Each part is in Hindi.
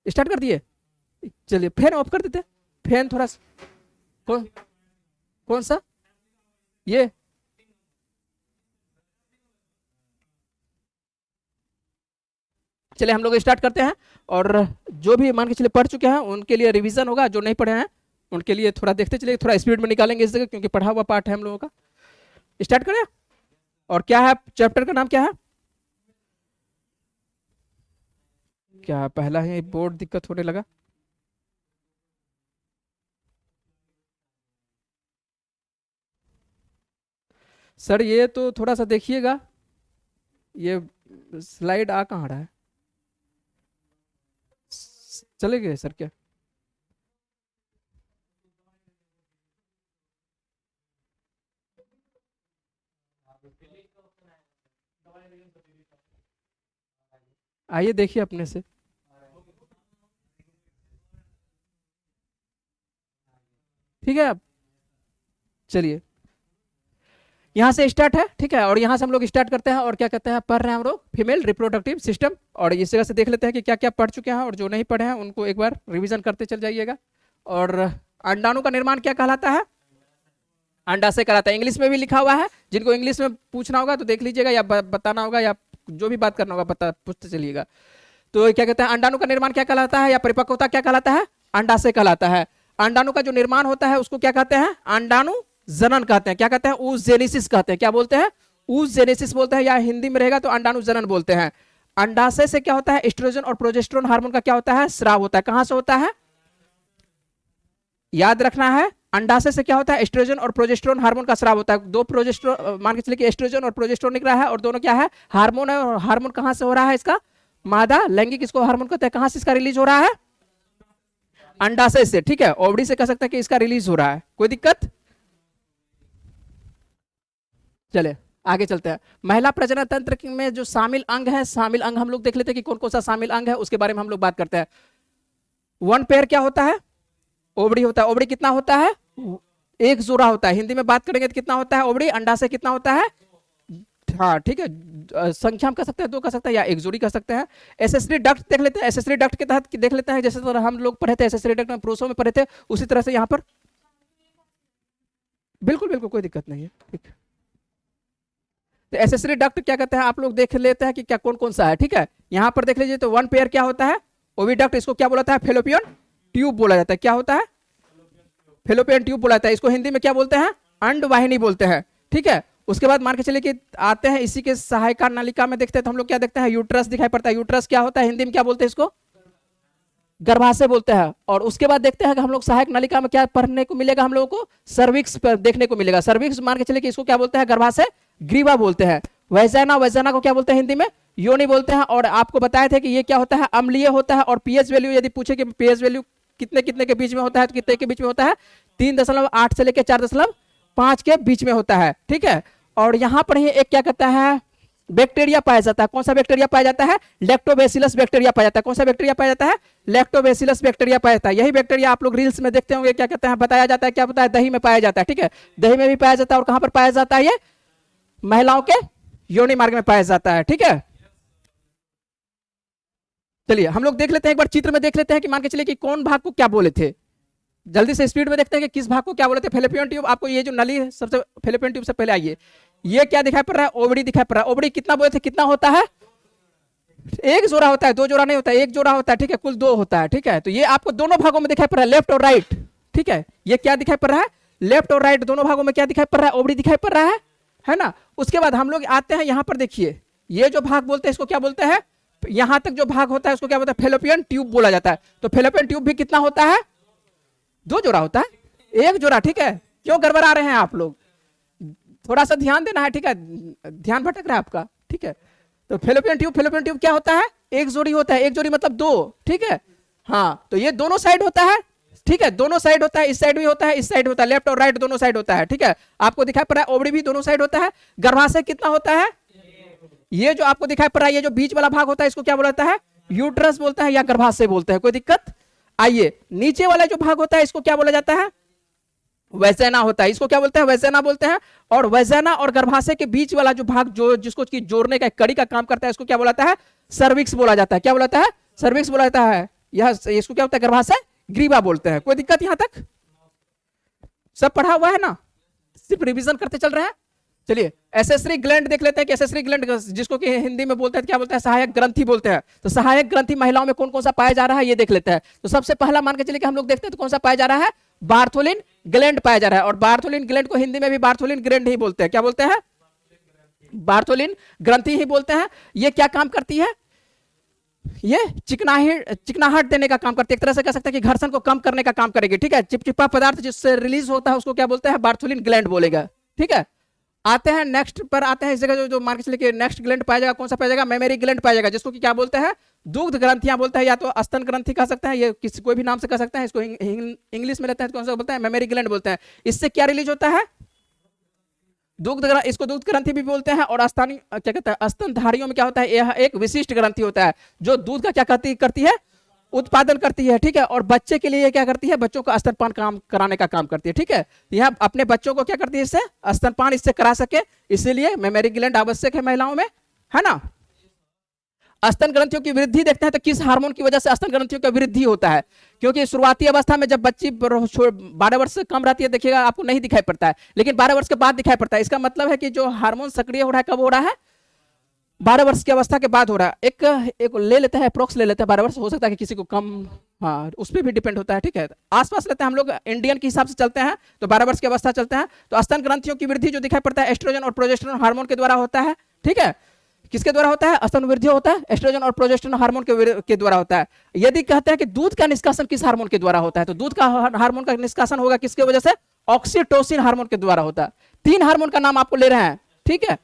स्टार्ट कर दिए? चलिए फैन ऑफ कर देते हैं। फैन थोड़ा कौन कौन सा? ये चलिए हम लोग स्टार्ट करते हैं। और जो भी मान के चलिए पढ़ चुके हैं उनके लिए रिवीजन होगा, जो नहीं पढ़े हैं उनके लिए थोड़ा देखते चलिए, थोड़ा स्पीड में निकालेंगे इस जगह, क्योंकि पढ़ा हुआ पार्ट है हम लोगों का। स्टार्ट करें। और क्या है चैप्टर का नाम, क्या है? क्या पहला ही बोर्ड दिक्कत होने लगा? सर ये तो थोड़ा सा देखिएगा, ये स्लाइड आ कहाँ रहा है? चले गए सर क्या? आइए देखिए अपने से। ठीक है, अब चलिए यहाँ से स्टार्ट है। ठीक है, और यहाँ से हम लोग स्टार्ट करते हैं और क्या कहते हैं, पढ़ रहे हैं हम लोग फीमेल रिप्रोडक्टिव सिस्टम। और इस जगह से देख लेते हैं कि क्या क्या पढ़ चुके हैं, और जो नहीं पढ़े हैं उनको एक बार रिवीजन करते चल जाइएगा। और अंडाणु का निर्माण क्या कहलाता है? अंडा से कहलाता है। इंग्लिश में भी लिखा हुआ है, जिनको इंग्लिश में पूछना होगा तो देख लीजिएगा, या बताना होगा, या जो भी बात करना होगा पूछते चलिएगा। तो क्या कहते हैं, अंडाणु का निर्माण क्या कहलाता है, या परिपक्वता क्या कहलाता है? अंडा से कहलाता है। अंडाणु का जो निर्माण होता है उसको क्या कहते हैं? अंडाणु जनन कहते हैं। क्या कहते हैं? ऊजेनेसिस कहते हैं। क्या बोलते हैं? ऊजेनेसिस बोलते हैं, या हिंदी में रहेगा तो अंडाणु जनन बोलते हैं। अंडाशय से क्या होता है? एस्ट्रोजन और प्रोजेस्टेरोन हार्मोन का क्या होता है? स्राव होता है। कहां से होता है? याद रखना है, अंडाशय से क्या होता है? एस्ट्रोजन और प्रोजेस्टेरोन हार्मोन का स्राव होता है। दो प्रोजेस्टेरोन मान के चलिए कि एस्ट्रोजन और प्रोजेस्टेरोन निकला है, और दोनों क्या है? हार्मोन है। और हार्मोन कहां से हो रहा है इसका? मादा लैंगिक इसको हार्मोन कहते हैं। कहां से इसका रिलीज हो रहा है? अंडाशय से। ठीक है, ओवरी से कह सकते हैं कि इसका रिलीज हो रहा है। कोई दिक्कत? चले आगे चलते हैं। महिला प्रजनन तंत्र में जो शामिल अंग है, शामिल अंग हम लोग देख लेते हैं कि कौन कौन सा शामिल अंग है, उसके बारे में हम लोग बात करते हैं। वन पेयर क्या होता है? ओवरी होता है। ओवरी कितना होता है? एक जोड़ा होता है। हिंदी में बात करेंगे तो कितना होता है ओवरी? अंडाशय कितना होता है? हाँ ठीक है, संख्या हम कह सकते हैं, दो कह सकते हैं, या एक जोड़ी कह सकते हैं। एसेसरी डक्ट देख लेते हैं। एसेसरी डक्ट के तहत देख लेते हैं, जैसे तरह हम लोग पढ़े थे एसेसरी डक्ट में, पुरुषों में पढ़े थे, उसी तरह से यहाँ पर बिल्कुल बिल्कुल कोई दिक्कत नहीं है। ठीक, तो एसेसरी डक्ट क्या कहते हैं आप लोग देख लेते हैं कि क्या कौन कौन सा है। ठीक है, यहाँ पर देख लीजिए तो वन पेयर क्या होता है? ओविडक्ट। इसको क्या बोला जाता है? फेलोपियन ट्यूब बोला जाता है। क्या होता है? फेलोपियन ट्यूब बोला जाता है। इसको हिंदी में क्या बोलते हैं? अंडवाहिनी बोलते हैं। ठीक है, उसके बाद मान के चलिए कि आते हैं इसी के सहायिका नलिका में, देखते हैं तो हम लोग क्या देखते हैं? यूट्रस दिखाई पड़ता है। यूट्रस क्या होता है? हिंदी में क्या बोलते हैं इसको? गर्भाशय बोलते हैं। और उसके बाद देखते हैं कि हम लोग सहायक नलिका में क्या पढ़ने को मिलेगा हम लोगों को? सर्विक्स देखने को मिलेगा। सर्विक्स मान के चलिए कि इसको क्या बोलते हैं? गर्भाशय ग्रीवा बोलते हैं। वैजाना, वैजाना को क्या बोलते हैं हिंदी में? योनि बोलते हैं। और आपको बताए थे कि ये क्या होता है? अम्लीय होता है। और पीएच वैल्यू यदि पूछे कि पीएच वैल्यू कितने कितने के बीच में होता है, तो कितने के बीच में होता है? 3.8 से लेकर 4.5 के बीच में होता है। ठीक है, और यहां पर ही एक क्या कहता है? बैक्टीरिया पाया जाता है। कौन सा बैक्टीरिया पाया जाता है? लैक्टोबैसिलस बैक्टीरिया पाया जाता है। कौन सा बैक्टीरिया पाया जाता है? लैक्टोबैसिलस बैक्टीरिया पाया जाता है। यही बैक्टीरिया आप लोग रील्स में देखते होंगे, क्या कहते हैं, बताया जाता है, क्या बताया? दही में पाया जाता है। ठीक है, दही में भी पाया जाता है। और कहां पर पाया जाता है? ये महिलाओं के योनि मार्ग में पाया जाता है। ठीक है, चलिए हम लोग देख लेते हैं, एक बार चित्र में देख लेते हैं कि मान के चलिए कि कौन भाग को क्या बोले थे। जल्दी से स्पीड में देखते हैं कि किस भाग को क्या बोले थे। Fallopian tube. आपको ये जो नली है सबसे, फेलोपियन ट्यूब से पहले आइए, ये क्या दिखाई पड़ रहा है? ओवरी दिखाई पड़ रहा है। ओवरी कितना बोले थे? कितना होता है? एक जोड़ा होता है, दो जोड़ा नहीं होता है, एक जोड़ा होता है। ठीक है, कुल दो होता है। ठीक है, तो ये आपको दोनों भागों में दिखाई पड़ रहा है, लेफ्ट और राइट। ठीक है, ये क्या दिखाई पड़ रहा है? लेफ्ट और राइट दोनों भागों में क्या दिखाई पड़ रहा है? ओवरी दिखाई पड़ रहा है ना। उसके बाद हम लोग आते हैं यहाँ पर, देखिए ये जो भाग बोलते हैं इसको क्या बोलते हैं? यहां तक जो भाग होता है उसको क्या बोलते हैं? फेलोपियन ट्यूब बोला जाता है। तो फेलोपियन ट्यूब भी कितना होता है? दो जोड़ा होता है, एक जोड़ा। ठीक है, क्यों गड़बड़ा रहे हैं आप लोग? थोड़ा सा ध्यान देना है। ठीक है, ध्यान भटक रहा है आपका। ठीक है, तो फेलोपियन ट्यूब क्या होता है? एक जोड़ी होता है। एक जोड़ी मतलब दो। ठीक है, हाँ, तो ये दोनों साइड होता है। ठीक है, दोनों साइड होता है, इस साइड भी होता है, इस साइड होता है, लेफ्ट और राइट दोनों साइड होता है। ठीक है, आपको दिखाई पड़ रहा है ओवरी भी दोनों साइड होता है। गर्भाशय कितना होता है? ये जो आपको दिखाई पड़ रहा है, ये जो बीच वाला भाग होता है इसको क्या बोला जाता है? यूट्रस बोलता है, या गर्भाशय बोलते हैं। कोई दिक्कत? आइए, नीचे वाला जो भाग होता है इसको क्या बोला जाता है? वैसेना होता है। इसको क्या बोलते हैं? वैसेना बोलते हैं। और वैसेना और गर्भाशय के बीच वाला जो भाग, जो जिसको जोड़ने का कड़ी का काम करता है, इसको क्या बोला जाता है? सर्विक्स बोला जाता है। क्या बोला जाता है? सर्विक्स बोला जाता है। यह इसको क्या होता है, गर्भाशय ग्रीवा बोलते हैं। कोई दिक्कत यहां तक? सब पढ़ा हुआ है ना, सिर्फ रिवीजन करते चल रहे हैं। चलिए एसेसरी ग्लैंड देख लेते हैं कि एसेसरी ग्लैंड जिसको कि हिंदी में बोलते हैं क्या बोलते हैं, सहायक ग्रंथि बोलते हैं। तो सहायक ग्रंथि महिलाओं में कौन कौन सा पाया जा रहा है ये देख लेते हैं। तो सबसे पहला मान के चलिए कि हम लोग देखते हैं तो कौन सा पाया जा रहा है, बार्थोलिन ग्लैंड पाया जा रहा है। और बार्थोलिन ग्लैंड को हिंदी में भी बार्थोलिन ग्लैंड ही बोलते हैं। क्या बोलते हैं, बार्थोलिन ग्रंथि ही बोलते हैं। ये क्या काम करती है, ये चिकनाहट देने का काम करती है। एक तरह से कह सकते हैं कि घर्षण को कम करने का काम करेगी। ठीक है, चिपचिपा पदार्थ जिससे रिलीज होता है उसको क्या बोलते हैं, बार्थोलिन ग्लैंड बोलेगा। ठीक है, आते हैं नेक्स्ट पर आते हैं। इस जगह जो मान के चलिए कि नेक्स्ट ग्लैंड पाया जाएगा, कौन सा पाया जाएगा, मेमोरी ग्लैंड पाया जाएगा, जिसको कि क्या बोलते हैं, दुग्ध ग्रंथियां बोलते हैं, या तो स्तन ग्रंथि कह सकते हैं, ये किसी कोई भी नाम से कह सकते हैं। इसको इंग्लिश में लेते हैं तो कौन सा बोलते हैं, मेमोरी ग्लैंड बोलते हैं। इससे क्या रिलीज होता है, दुग्ध, इसको दुग्ध ग्रंथि भी बोलते हैं। और स्तन क्या कहते हैं, स्तनधारियों में क्या होता है, यह एक विशिष्ट ग्रंथि होता है जो दूध का क्या करती है, उत्पादन करती है। ठीक है, और बच्चे के लिए क्या करती है, बच्चों को स्तनपान काम कराने का काम करती है। ठीक है, यह अपने बच्चों को क्या करती है, इससे स्तनपान इससे करा सके, इसीलिए मेमोरी ग्लैंड आवश्यक है महिलाओं में, है ना। स्तन ग्रंथियों की वृद्धि देखते हैं तो किस हार्मोन की वजह से स्तन ग्रंथियों की वृद्धि होता है, क्योंकि शुरुआती अवस्था में जब बच्ची 12 वर्ष से कम रहती है, देखिएगा आपको नहीं दिखाई पड़ता है, लेकिन 12 वर्ष के बाद दिखाई पड़ता है। इसका मतलब है कि जो हार्मोन सक्रिय हो रहा है, कब हो रहा है, 12 वर्ष की अवस्था के बाद हो रहा है। एक ले लेते हैं, अप्रोक्स ले लेते हैं 12 वर्ष, हो सकता है कि किसी को कम, हाँ उस पर भी डिपेंड होता है। ठीक है, आसपास लेते हैं हम लोग, इंडियन के हिसाब से चलते हैं तो 12 वर्ष की अवस्था चलते हैं। तो स्तन ग्रंथियों की वृद्धि जो दिखाई पड़ता है एस्ट्रोजन और प्रोजेस्टेरोन हार्मोन के द्वारा होता है। ठीक है, किसके द्वारा होता है, स्तन वृद्धि होता है एस्ट्रोजन और प्रोजेस्टेरोन हार्मोन के द्वारा होता है। यदि कहते हैं कि दूध का निष्कासन किस हार्मोन के द्वारा होता है, तो दूध का हार्मोन का निष्कासन होगा किसके वजह से, ऑक्सीटोसिन हार्मोन के द्वारा होता है। 3 हार्मोन का नाम आपको ले रहे हैं। ठीक है,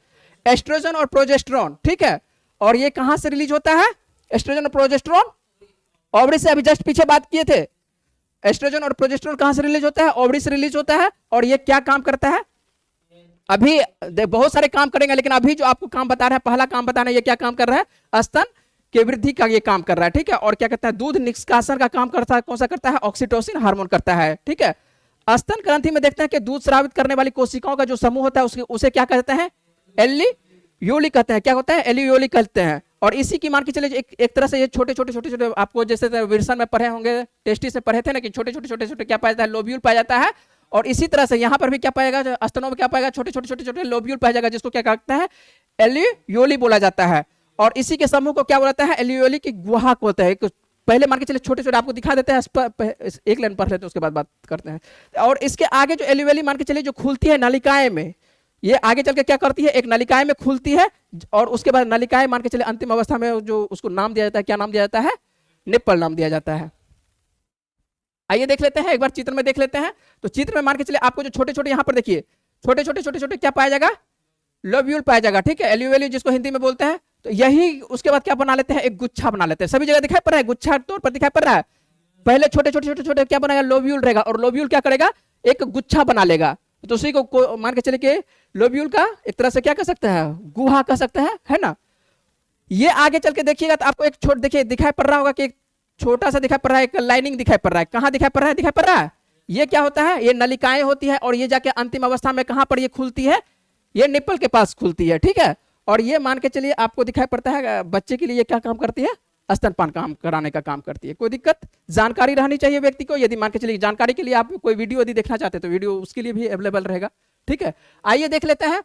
एस्ट्रोजन और प्रोजेस्टेरोन। ठीक है, और ये कहां से रिलीज होता है, एस्ट्रोजन और प्रोजेस्टेरोन, ओवरी से अभी जस्ट पीछे बात किए थे। एस्ट्रोजन और प्रोजेस्टेरोन कहां से रिलीज होता है, ओवरी से रिलीज होता है। और ये क्या काम करता है, अभी बहुत सारे काम करेंगे, लेकिन अभी जो आपको काम बता रहे हैं, पहला काम बता रहे हैं, ये क्या काम कर रहा है, स्तन के वृद्धि का ये काम कर रहा है। ठीक है, और क्या कहता है, दूध निष्कासन का काम करता है, कौन सा करता है, ऑक्सीटोसिन हार्मोन करता है। ठीक है, स्तन ग्रंथि में देखते हैं कि दूध स्रावित करने वाली कोशिकाओं का जो समूह होता है उसे क्या कहते हैं, एलियोली कहते हैं। क्या होता है, एलियोली कहते हैं। और इसी की मान के चलिए एक तरह से ये छोटे छोटे आपको जैसे विल्सन में पढ़े होंगे, टेस्टिस में पढ़े थे ना कि छोटे छोटे क्या पाया जाता है, लोब्यूल पाया जाता है। और इसी तरह से यहाँ पर भी क्या पाएगा, स्तनों में क्या पाएगा, छोटे छोटे लोब्यूल पाया जाएगा, जिसको क्या कहते हैं, एलियोली बोला जाता है। और इसी के समूह को क्या बोलता है, एलियोली की गुहा होता है। पहले मान के चलिए छोटे छोटे आपको दिखा देते हैं, एक लाइन पढ़ लेते हैं उसके बाद बात करते हैं। और इसके आगे जो एलियोली मान के चलिए जो खुलती है नलिकाएं में, ये आगे चल के क्या करती है, एक नलिकाएं में खुलती है। और उसके बाद नलिकाएं मान के चलिए अंतिम अवस्था में जो उसको नाम दिया जाता है, क्या नाम दिया जाता है, निप्पल नाम दिया जाता है। आइए देख लेते हैं, एक बार चित्र में देख लेते हैं। तो चित्र में मान के चलिए आपको जो छोटे छोटे यहाँ पर देखिए, छोटे छोटे क्या पाया जाएगा, लोब्यूल पाया जाएगा। ठीक है, एलियोली जिसको हिंदी में बोलते हैं। तो यही उसके बाद क्या बना लेते हैं, एक गुच्छा बना लेते हैं। सभी जगह दिखाई पड़ रहा है, गुच्छा तौर पर दिखाई पड़ रहा है। पहले छोटे छोटे क्या बनाएगा, लोब्यूल रहेगा, और लोब्यूल क्या करेगा, एक गुच्छा बना लेगा। तो उसी को मान के चलिए कि लोब्यूल का एक तरह से क्या कह सकते हैं, गुहा कह सकते हैं, है ना। ये आगे चल के देखिएगा तो आपको एक देखिए दिखाई पड़ रहा होगा कि छोटा सा दिखाई पड़ रहा है, एक लाइनिंग दिखाई पड़ रहा है। कहां दिखाई पड़ रहा है, ये क्या होता है, ये नलिकाएं होती है। और ये जाके अंतिम अवस्था में कहां पर ये खुलती है, ये निप्पल के पास खुलती है। ठीक है, और ये मान के चलिए आपको दिखाई पड़ता है बच्चे के लिए ये क्या काम करती है, स्तनपान काम कराने का काम करती है। कोई दिक्कत, जानकारी रहनी चाहिए व्यक्ति को। यदि मान के चलिए जानकारी के लिए आप कोई वीडियो यदि देखना चाहते हैं तो वीडियो उसके लिए भी अवेलेबल रहेगा। ठीक है, आइए देख लेते हैं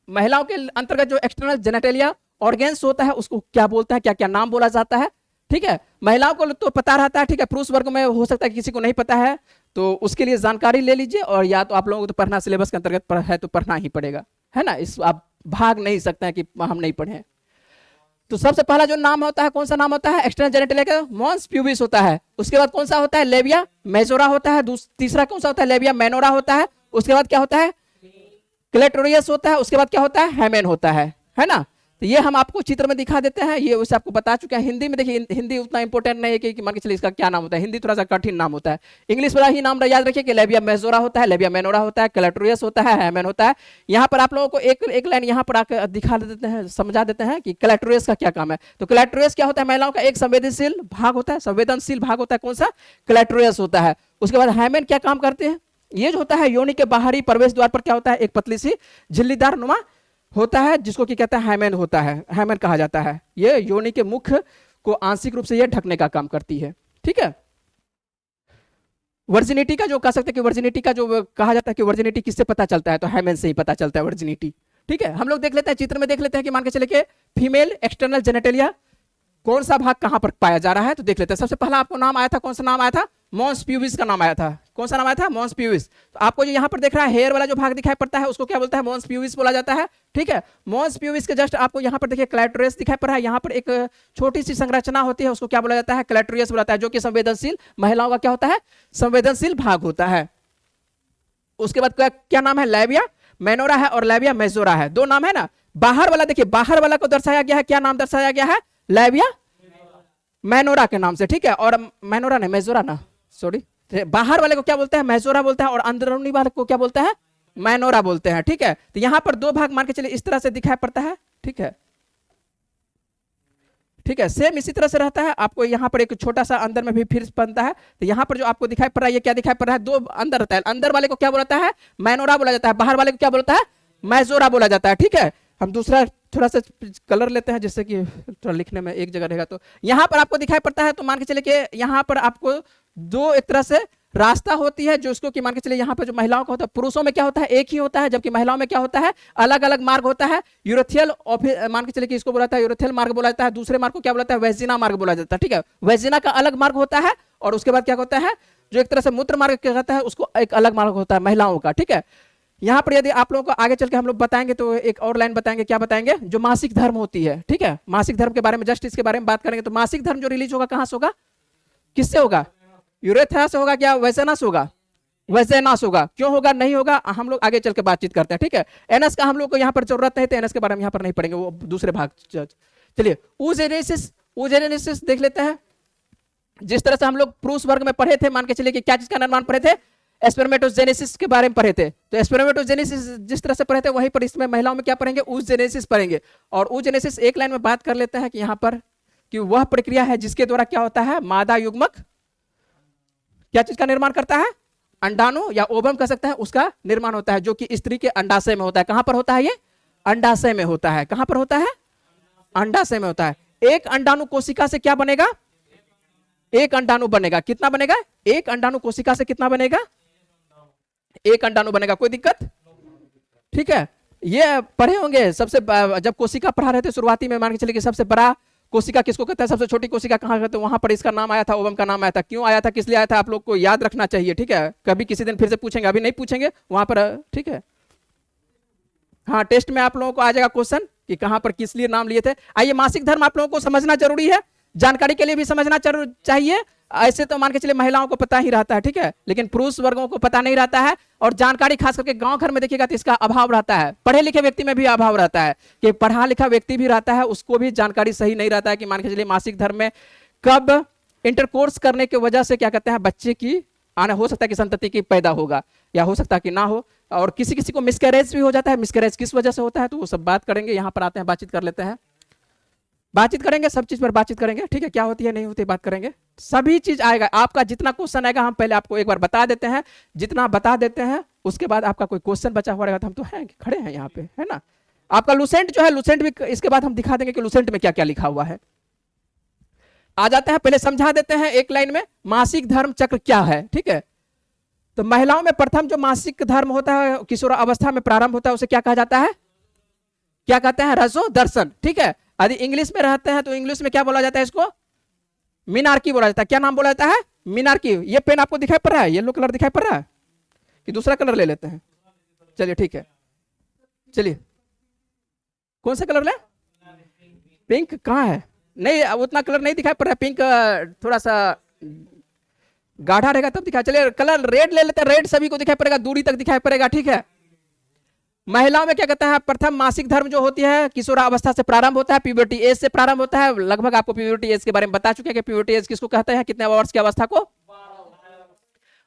महिलाओं के अंतर्गत जो एक्सटर्नल जेनेटेलिया ऑर्गेन्स होता है उसको क्या बोलता है, क्या क्या नाम बोला जाता है। ठीक है, महिलाओं को तो पता रहता है। ठीक है, पुरुष वर्ग में हो सकता है किसी को नहीं पता है, तो उसके लिए जानकारी ले लीजिए। और या तो आप लोगों को तो पढ़ना सिलेबस के अंतर्गत है तो पढ़ना ही पड़ेगा, है ना। इस आप भाग नहीं सकते हैं कि हम नहीं पढ़े। तो सबसे पहला जो नाम होता है, कौन सा नाम होता है, एक्सटर्नल जेनेटेलिया का मॉन्स प्यूबिस होता है। उसके बाद कौन सा होता है, लेबिया मेजोरा होता है। तीसरा कौन सा होता है, लेबिया मेनोरा होता है। उसके बाद क्या होता है, क्लेटोरियस होता है। उसके बाद क्या होता है, हेमेन होता है ना। तो ये हम आपको चित्र में दिखा देते हैं, ये वैसे आपको बता चुके हैं। हिंदी में देखिए, हिंदी उतना इंपॉर्टेंट नहीं है कि मान के चलिए इसका क्या नाम होता है, हिंदी थोड़ा सा कठिन नाम होता है। इंग्लिश वाला ही नाम याद रखिए कि लेबिया मेजोरा होता है, लेबिया मेनोरा होता है, क्लेटोरियस होता है, हेमेन होता है। यहाँ पर आप लोगों को एक लाइन यहाँ पर आकर दिखा देते हैं, समझा देते हैं कि क्लेटोरियस का क्या काम है। तो क्लेटोरियस क्या होता है, महिलाओं का एक संवेदनशील भाग होता है, संवेदनशील भाग होता है, कौन सा, क्लेटोरियस होता है। उसके बाद हेमेन क्या काम करते हैं, ये जो होता है योनि के बाहरी प्रवेश द्वार पर क्या होता है, एक पतली सी झिल्लीदार नुमा होता है, जिसको क्या कहता है, हेमेन होता है, हेमेन कहा जाता है। ये योनि के मुख्य को आंशिक रूप से यह ढकने का काम करती है। ठीक है, वर्जिनिटी का जो कह सकते हैं कि वर्जिनिटी का जो कहा जाता है कि वर्जिनिटी किससे पता चलता है, तो हाइमेन से ही पता चलता है वर्जिनिटी। ठीक है, हम लोग देख लेते हैं, चित्र में देख लेते हैं कि मान के चले कि फीमेल एक्सटर्नल जेनेटेलिया कौन सा भाग कहां पर पाया जा रहा है, तो देख लेते हैं। सबसे पहला आपको नाम आया था, कौन सा नाम आया था? मॉन्स प्यूबिस का नाम आया था। कौन सा नाम आया था? Mons pubis. तो आपको जो यहाँ पर देख रहा है हेयर वाला जो भाग दिखाई पड़ता है उसको क्या बोलता है? मॉन्स प्यूबिस बोला जाता है। ठीक है, मॉन्स प्यूबिस के जस्ट आपको यहाँ पर देखिए क्लैटोरियस दिखाई पड़ रहा है। यहाँ पर एक छोटी सी संरचना होती है, उसको क्या बोला जाता है? क्लैटोरियस बोला जाता है, जो कि संवेदनशील महिलाओं का क्या होता है? संवेदनशील भाग होता है। उसके बाद क्या नाम है? लैबिया मेनोरा है और लैबिया मेजोरा है, दो नाम है ना। बाहर वाला देखिए, बाहर वाला को दर्शाया गया है, क्या नाम दर्शाया गया है? लैबिया मेनोरा के नाम से। ठीक है, और मेनोरा नहीं, मेजोरा ना, सॉरी। बाहर वाले को क्या बोलते हैं? मेजोरा बोलते हैं, और अंदरूनी वाले को क्या बोलते हैं? मेनोरा बोलते हैं। ठीक है, तो यहां पर दो भाग मान के चलिए इस तरह से दिखाई पड़ता है। ठीक है, ठीक है, सेम इसी तरह से रहता है। आपको यहाँ पर एक छोटा सा अंदर में भी फिर बनता है। तो यहाँ पर जो आपको दिखाई पड़ रहा है, ये क्या दिखाई पड़ रहा है? दो अंदर रहता है। अंदर वाले को क्या बोलता है? मेनोरा बोला जाता है। बाहर वाले को क्या बोलता है? मेजोरा बोला जाता है। ठीक है, हम दूसरा थोड़ा सा कलर लेते हैं जिससे कि थोड़ा लिखने में एक जगह रहेगा। तो यहाँ पर आपको दिखाई पड़ता है, तो मान के चले कि यहाँ पर आपको दो एक तरह से रास्ता होती है, जो इसको कि मान के चलिए यहाँ पर जो महिलाओं का होता है, पुरुषों में क्या होता है? एक ही होता है, जबकि महिलाओं में क्या होता है? अलग अलग मार्ग होता है। यूरोथियल मान के चलिए कि इसको बोला जाता है यूरोथियल मार्ग बोला जाता है, दूसरे मार्ग को क्या बोला जाता है? वेजिना मार्ग बोला जाता है। ठीक है, वेजिना का अलग मार्ग होता है, और उसके बाद क्या होता है? जो एक तरह से मूत्र मार्ग कहता है, उसको एक अलग मार्ग होता है महिलाओं का। ठीक है, यहाँ पर यदि आप लोगों को आगे चल के हम लोग बताएंगे तो एक और लाइन बताएंगे। क्या बताएंगे? जो मासिक धर्म होती है। ठीक है, मासिक धर्म के बारे में जस्ट इसके बारे में बात करेंगे। तो मासिक धर्म जो रिलीज होगा कहां से होगा? किससे होगा? यूरेथ्रा से होगा क्या? वेसेनास होगा? वेसेनास होगा। क्यों होगा? नहीं होगा, हम लोग आगे चल के बातचीत करते हैं। ठीक है, एनएस का हम लोग को यहाँ पर जरूरत नहीं, तो एनएस के बारे में यहाँ पर नहीं पढ़ेंगे, वो दूसरे भाग। चलिए oogenesis, oogenesis देख लेते हैं। जिस तरह से हम लोग पुरुष वर्ग में पढ़े थे, मान के चलिए कि क्या चीज का निर्माण पढ़े थे? स्पर्मेटोजेनेसिस के बारे में पढ़े थे। तो स्पर्मेटोजेनेसिस जिस तरह से पढ़े थे, वहीं पर इसमें महिलाओं में क्या पढ़ेंगे? oogenesis पढ़ेंगे। और oogenesis एक लाइन में बात कर लेते हैं कि यहाँ पर कि वह प्रक्रिया है जिसके द्वारा क्या होता है? मादा युग्मक क्या चीज का निर्माण करता है? अंडाणु या ओवम कह सकते हैं, उसका निर्माण होता है, जो कि स्त्री के अंडाशय में होता है। कहां पर होता है? ये अंडाशय में होता है। कहां पर होता है? अंडाशय में होता है। एक अंडाणु कोशिका से क्या बनेगा? एक अंडाणु बनेगा। कितना बनेगा? एक अंडाणु कोशिका से कितना बनेगा? एक अंडाणु बनेगा। कोई दिक्कत? ठीक है, ये पढ़े होंगे सबसे जब कोशिका पढ़ा रहे थे शुरुआती में, मान के चलिए कि सबसे बड़ा कोशिका किसको कहते हैं? सबसे छोटी कोशिका कहाँ कहते हैं? वहां पर इसका नाम आया था, ओवम का नाम आया था। क्यों आया था, किस लिए आया था, आप लोग को याद रखना चाहिए। ठीक है, कभी किसी दिन फिर से पूछेंगे, अभी नहीं पूछेंगे वहां पर। ठीक है, हाँ, टेस्ट में आप लोगों को आ जाएगा क्वेश्चन कि कहां पर किस लिए नाम लिए थे। आइए, मासिक धर्म आप लोगों को समझना जरूरी है, जानकारी के लिए भी समझना चाहिए। ऐसे तो मान के चलिए महिलाओं को पता ही रहता है। ठीक है, लेकिन पुरुष वर्गों को पता नहीं रहता है, और जानकारी खास करके गांव घर में देखिएगा तो इसका अभाव रहता है। पढ़े लिखे व्यक्ति में भी अभाव रहता है, कि पढ़ा लिखा व्यक्ति भी रहता है, उसको भी जानकारी सही नहीं रहता है कि मान के चलिए मासिक धर्म में कब इंटरकोर्स करने की वजह से क्या कहते हैं बच्चे की आना, हो सकता है कि संतति की पैदा होगा, या हो सकता है कि ना हो, और किसी किसी को मिसकैरेज भी हो जाता है। मिसकैरेज किस वजह से होता है, तो वो सब बात करेंगे। यहाँ पर आते हैं, बातचीत कर लेते हैं, बातचीत करेंगे, सब चीज पर बातचीत करेंगे। ठीक है, क्या होती है नहीं होती बात करेंगे, सभी चीज आएगा। आपका जितना क्वेश्चन आएगा हम पहले आपको एक बार बता देते हैं, जितना बता देते हैं उसके बाद आपका कोई क्वेश्चन बचा हुआ रहेगा तो हम तो हैं खड़े हैं यहाँ पे, है ना। आपका लुसेंट जो है, लुसेंट भी इसके बाद हम दिखा देंगे कि लुसेंट में क्या क्या लिखा हुआ है। आ जाते हैं, पहले समझा देते हैं एक लाइन में मासिक धर्म चक्र क्या है। ठीक है, तो महिलाओं में प्रथम जो मासिक धर्म होता है किशोर अवस्था में प्रारंभ होता है, उसे क्या कहा जाता है? क्या कहते हैं? रजो दर्शन। ठीक है, यदि इंग्लिश में रहते हैं तो इंग्लिश में क्या बोला जाता है? इसको मिनार्की बोला जाता है। क्या नाम बोला जाता है? मिनार्की। ये पेन आपको दिखाई पड़ रहा है? येलो कलर दिखाई पड़ रहा है कि दूसरा कलर ले लेते हैं? चलिए ठीक है, चलिए कौन सा कलर ले? पिंक कहाँ है? नहीं, उतना कलर नहीं दिखाई पड़ रहा है। पिंक थोड़ा सा गाढ़ा रहेगा तब दिखाई। चलिए कलर रेड ले लेते हैं। रेड सभी को दिखाई पड़ेगा, दूरी तक दिखाई पड़ेगा। ठीक है, महिलाओं में क्या कहता है? प्रथम मासिक धर्म जो होती है किशोरावस्था से प्रारंभ होता है, प्यूबर्टी एज से प्रारंभ होता है। लगभग आपको प्यूबर्टी एज के बारे में बता चुके हैं कि प्यूबर्टी एज किसको कहते हैं, कितने वर्ष की अवस्था को?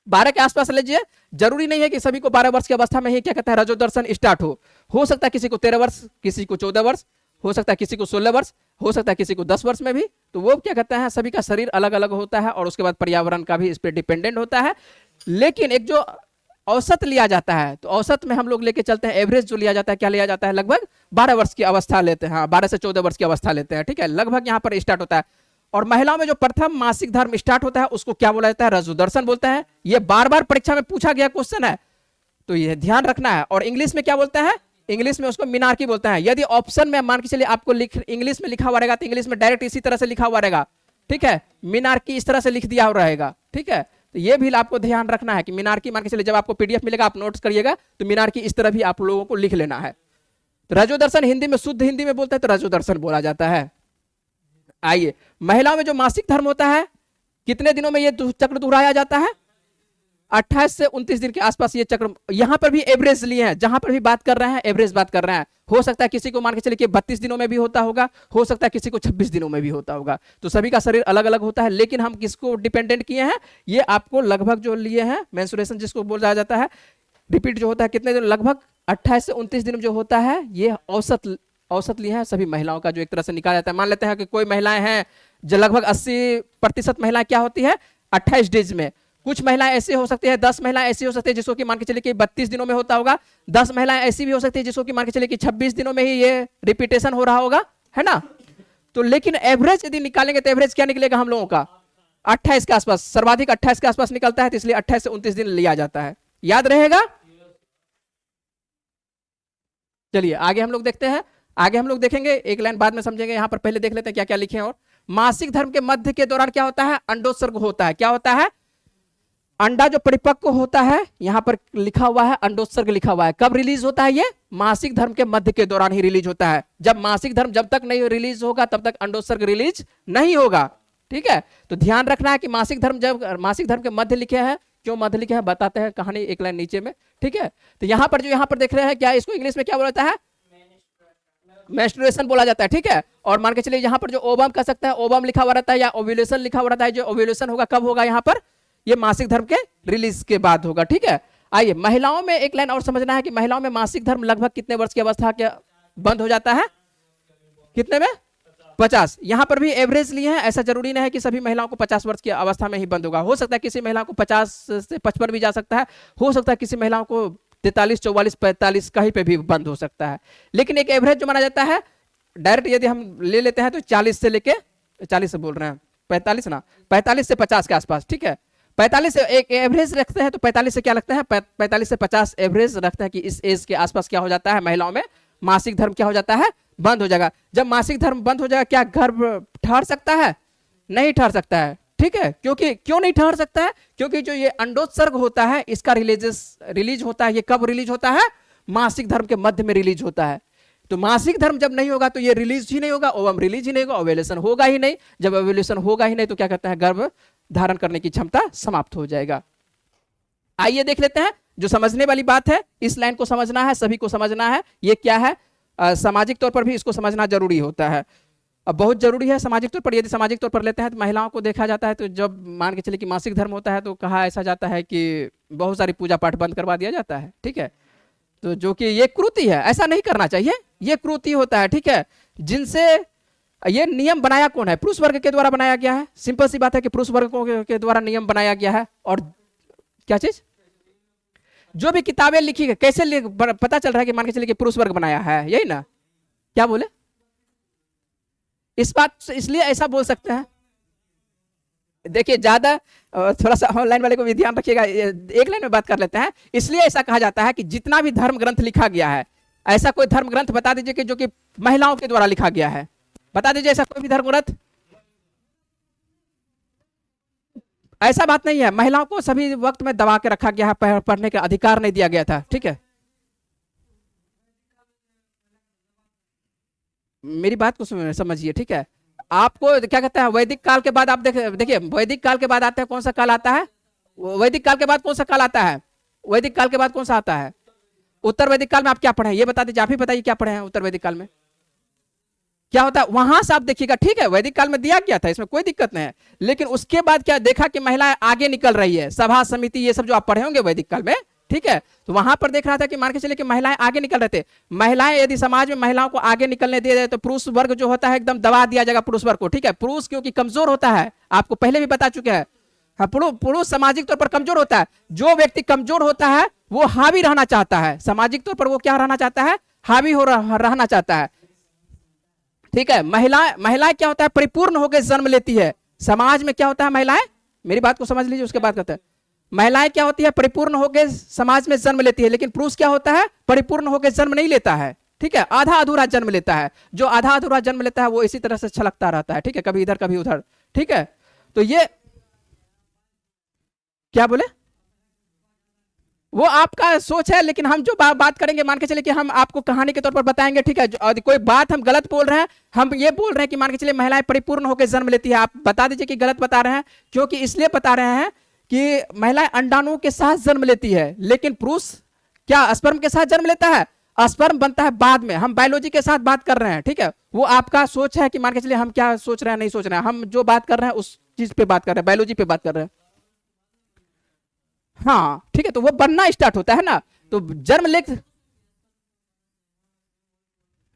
12 के आसपास लीजिए। जरूरी नहीं है कि सभी को 12 वर्ष की अवस्था में ही क्या कहता है रजो दर्शन स्टार्ट हो सकता है किसी को 13 वर्ष, किसी को 14 वर्ष, हो सकता है किसी को 16 वर्ष, हो सकता है किसी को 10 वर्ष में भी। तो वो क्या कहते हैं, सभी का शरीर अलग अलग होता है, और उसके बाद पर्यावरण का भी इस पर डिपेंडेंट होता है। लेकिन एक जो औसत लिया जाता है, तो औसत में हम लोग लेके चलते हैं, एवरेज जो लिया जाता है क्या लिया जाता है? लगभग 12 वर्ष की अवस्था लेते हैं। हाँ, 12 से 14 वर्ष की अवस्था लेते हैं। ठीक है, लगभग यहाँ पर स्टार्ट होता है। और महिलाओं में जो प्रथम मासिक धर्म स्टार्ट होता है उसको क्या बोला जाता है? रजोदर्शन बोलते हैं। ये बार बार परीक्षा में पूछा गया क्वेश्चन है, तो ये ध्यान रखना है। और इंग्लिश में क्या बोलता है? इंग्लिश में उसको मिनार्की बोलते हैं। यदि ऑप्शन में मान के चलिए आपको इंग्लिश में लिखा हुआ रहेगा तो इंग्लिश में डायरेक्ट इसी तरह से लिखा हुआ रहेगा, ठीक है, मिनार्की इस तरह से लिख दिया हुआ रहेगा, ठीक है। तो ये भी आपको ध्यान रखना है कि मिनार्की मान के चलिए जब आपको पीडीएफ मिलेगा आप नोट्स करिएगा तो मिनार्की इस तरह भी आप लोगों को लिख लेना है। तो रजोदर्शन हिंदी में, शुद्ध हिंदी में बोलते हैं तो रजोदर्शन बोला जाता है। आइए, महिलाओं में जो मासिक धर्म होता है कितने दिनों में ये चक्र दोहराया जाता है? 28 से 29 दिन के आसपास ये चक्र। यहां पर भी एवरेज लिए हैं, जहां पर भी बात कर रहे हैं एवरेज बात कर रहे हैं। हो सकता है किसी को मान के चलिए कि 32 दिनों में भी होता होगा, हो सकता है किसी को 26 दिनों में भी होता होगा। तो सभी का शरीर अलग अलग होता है, लेकिन हम किसको डिपेंडेंट किए हैं? ये आपको लगभग जो लिए हैं मेंस्ट्रुएशन जिसको बोला जाता है, रिपीट जो होता है कितने दिन, लगभग 28 से 29 दिन जो होता है, ये औसत लिए हैं सभी महिलाओं का, जो एक तरह से निकाला जाता है। मान लेते हैं कि कोई महिलाएं हैं जो लगभग 80% महिलाएं क्या होती है 28 डेज में। कुछ महिलाएं ऐसी हो सकती है, 10 महिलाएं ऐसी हो सकती है जिसको कि मान के चलिए कि 32 दिनों में होता होगा, 10 महिलाएं ऐसी भी हो सकती है जिसको कि मान के चलिए कि 26 दिनों में ही ये रिपीटेशन हो रहा होगा, है ना। तो लेकिन एवरेज यदि निकालेंगे तो एवरेज क्या निकलेगा हम लोगों का? 28 के आसपास, सर्वाधिक 28 के आसपास निकलता है, तो इसलिए 28 से 29 दिन लिया जाता है। याद रहेगा? चलिए आगे हम लोग देखते हैं। आगे हम लोग देखेंगे, एक लाइन बाद में समझेंगे। यहां पर पहले देख लेते हैं क्या क्या लिखे हैं। और मासिक धर्म के मध्य के दौरान क्या होता है? अंडोत्सर्ग होता है। क्या होता है? अंडा जो परिपक्व होता है, यहां पर लिखा हुआ है अंडोत्सर्ग लिखा हुआ है। कब रिलीज होता है? ये मासिक धर्म के मध्य के दौरान ही रिलीज होता है। जब मासिक धर्म जब तक नहीं रिलीज होगा तब तक अंडोत्सर्ग रिलीज नहीं होगा, ठीक है। तो ध्यान रखना है कि मासिक धर्म, जब मासिक धर्म के मध्य लिखे हैं, क्यों मध्य लिखे हैं बताते हैं कहानी एक लाइन नीचे में, ठीक है। तो यहां पर जो यहां पर देख रहे हैं, क्या इसको इंग्लिश में क्या बोला जाता है? मेंस्ट्रुएशन बोला जाता है, ठीक है। और मान के चलिए यहां पर जो ओवम कह सकते हैं, ओवम लिखा हुआ रहता है या ओव्यूलेशन लिखा हुआ रहता है। जो ओव्यूलेशन होगा कब होगा? यहां पर ये मासिक धर्म के रिलीज के बाद होगा, ठीक है। आइए, महिलाओं में एक लाइन और समझना है कि महिलाओं में मासिक धर्म लगभग कितने वर्ष की अवस्था के बंद हो जाता है? कितने में? 50। यहां पर भी एवरेज लिए हैं, ऐसा जरूरी नहीं है कि सभी महिलाओं को 50 वर्ष की अवस्था में ही बंद होगा। हो सकता है किसी महिला को 50 से 55 भी जा सकता है, हो सकता है किसी महिलाओं को 43, 44, 45 कहीं पे भी बंद हो सकता है। लेकिन एक एवरेज जो माना जाता है, डायरेक्ट यदि हम ले लेते हैं तो 40 से लेके 40 से बोल रहे हैं 45 ना, 45 से 50 के आसपास, ठीक है। 45 से एक एवरेज रखते हैं, तो 45 से क्या लगता है? 45 से 50 एवरेज रखते हैं कि इस एज के आसपास क्या हो जाता है? महिलाओं में मासिक धर्म क्या हो जाता है? बंद हो जाएगा। जब मासिक धर्म बंद हो जाएगा, क्या गर्भ ठहर सकता है? नहीं ठहर सकता है, ठीक है। क्योंकि क्यों नहीं ठहर सकता है? क्योंकि जो ये अंडोत्सर्ग होता है इसका रिलीज होता है। ये कब रिलीज होता है? मासिक धर्म के मध्य में रिलीज होता है। तो मासिक धर्म जब नहीं होगा तो ये रिलीज ही नहीं होगा, ओवम रिलीज ही नहीं होगा, ओव्यूलेशन होगा ही नहीं। जब ओव्यूलेशन होगा ही नहीं तो क्या कहते हैं? गर्भ धारण करने की क्षमता समाप्त हो जाएगा। आइए देख लेते हैं, जो समझने वाली बात है इस लाइन को समझना है, सभी को समझना है। ये क्या है? सामाजिक तौर पर भी इसको समझना जरूरी होता है। अब बहुत जरूरी है सामाजिक तौर पर। यदि सामाजिक तौर पर लेते हैं तो महिलाओं को देखा जाता है, तो जब मान के चलिए कि मासिक धर्म होता है तो कहा ऐसा जाता है कि बहुत सारी पूजा पाठ बंद करवा दिया जाता है, ठीक है। तो जो कि ये कृति है, ऐसा नहीं करना चाहिए, ये कृति होता है, ठीक है। जिनसे ये नियम बनाया कौन है? पुरुष वर्ग के द्वारा बनाया गया है। सिंपल सी बात है कि पुरुष वर्ग के द्वारा नियम बनाया गया है। और क्या चीज? जो भी किताबें लिखी गई, कैसे पता चल रहा है कि मान के चलिए कि पुरुष वर्ग बनाया है? यही ना? क्या बोले? इस बात से इसलिए ऐसा बोल सकते हैं, देखिए ज्यादा थोड़ा सा ऑनलाइन वाले को भी ध्यान रखिएगा, एक लाइन में बात कर लेते हैं। इसलिए ऐसा कहा जाता है कि जितना भी धर्म ग्रंथ लिखा गया है, ऐसा कोई धर्म ग्रंथ बता दीजिए कि जो कि महिलाओं के द्वारा लिखा गया है। बता दीजिए ऐसा कोई भी धर्म ग्रंथ। ऐसा बात नहीं है, महिलाओं को सभी वक्त में दबा के रखा गया है, पढ़ने का अधिकार नहीं दिया गया था, ठीक है। मेरी बात को समझिए, ठीक है। आपको क्या कहते हैं? वैदिक काल के बाद आप देखिए, वैदिक काल के बाद आता है कौन सा काल आता है? वैदिक काल के बाद कौन सा काल आता है? वैदिक काल के बाद कौन सा आता है? उत्तर वैदिक काल में आप क्या पढ़े हैं? ये बता दीजिए, आप ही बताइए क्या पढ़े हैं उत्तर वैदिक काल में? क्या होता है वहां से आप देखिएगा, ठीक है। वैदिक काल में दिया गया था, इसमें कोई दिक्कत नहीं है। लेकिन उसके बाद क्या देखा कि महिलाएं आगे निकल रही है, सभा समिति ये सब जो आप पढ़े होंगे वैदिक काल में, ठीक है। तो वहां पर देख रहा था कि मान के चलिए कि महिलाएं आगे निकल रहे थे। महिलाएं यदि समाज में महिलाओं को आगे निकलने दे रहे तो पुरुष वर्ग जो होता है एकदम दबा दिया जाएगा पुरुष वर्ग को, ठीक है। पुरुष क्योंकि कमजोर होता है, आपको पहले भी बता चुके हैं, हाँ, पुरुष सामाजिक तौर पर कमजोर होता है। जो व्यक्ति कमजोर होता है वो हावी रहना चाहता है, सामाजिक तौर पर वो क्या रहना चाहता है? हावी हो रहना चाहता है। ठीक है। महिलाएं क्या होता है, परिपूर्ण होकर जन्म लेती है। समाज में क्या होता है, महिलाएं, मेरी बात को समझ लीजिए उसके बाद कहते हैं, महिलाएं क्या होती है, परिपूर्ण होकर समाज में जन्म लेती है, लेकिन पुरुष क्या होता है, परिपूर्ण होकर जन्म नहीं लेता है। ठीक है, आधा अधूरा जन्म लेता है। जो आधा अधूरा जन्म लेता है वो इसी तरह से छलकता रहता है। ठीक है, कभी इधर कभी उधर। ठीक है, तो ये क्या बोले, वो आपका सोच है, लेकिन हम जो बात करेंगे, मान के चलिए कि हम आपको कहानी के तौर पर बताएंगे। ठीक है, कोई बात हम गलत बोल रहे हैं, हम ये बोल रहे हैं कि मान के चलिए महिलाएं परिपूर्ण होकर जन्म लेती है, आप बता दीजिए कि गलत बता रहे हैं। क्योंकि इसलिए बता रहे हैं कि महिलाएं अंडाणु के साथ जन्म लेती है, लेकिन पुरुष क्या स्पर्म के साथ जन्म लेता है, स्पर्म बनता है बाद में। हम बायोलॉजी के साथ बात कर रहे हैं। ठीक है, वो आपका सोच है कि मान के चलिए हम क्या सोच रहे हैं, नहीं सोच रहे हैं, हम जो बात कर रहे हैं उस चीज पे बात कर रहे हैं, बायोलॉजी पे बात कर रहे हैं। हाँ ठीक है, तो वो बनना स्टार्ट होता है ना, तो जन्म ले,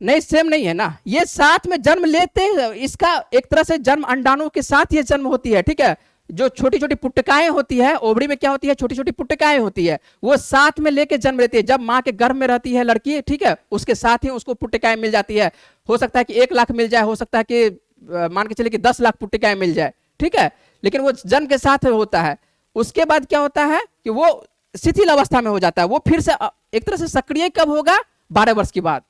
नहीं सेम नहीं है ना, ये साथ में जन्म लेते हैं। इसका एक तरह से जन्म अंडाणु के साथ ये जन्म होती है। ठीक है, जो छोटी छोटी पुट्टिकाएं होती है ओवरी में, क्या होती है, छोटी छोटी पुट्टिकाएं होती है, वो साथ में लेके जन्म लेती है। जब माँ के गर्भ में रहती है लड़की, ठीक है, उसके साथ ही उसको पुट्टिकाएं मिल जाती है। हो सकता है कि 1 लाख मिल जाए, हो सकता है कि मान के चलिए कि 10 लाख पुट्टिकाएं मिल जाए। ठीक है, लेकिन वो जन्म के साथ होता है। उसके बाद क्या होता है कि वो शिथिल अवस्था में हो जाता है। वो फिर से एक तरह से सक्रिय कब होगा, 12 वर्ष के बाद।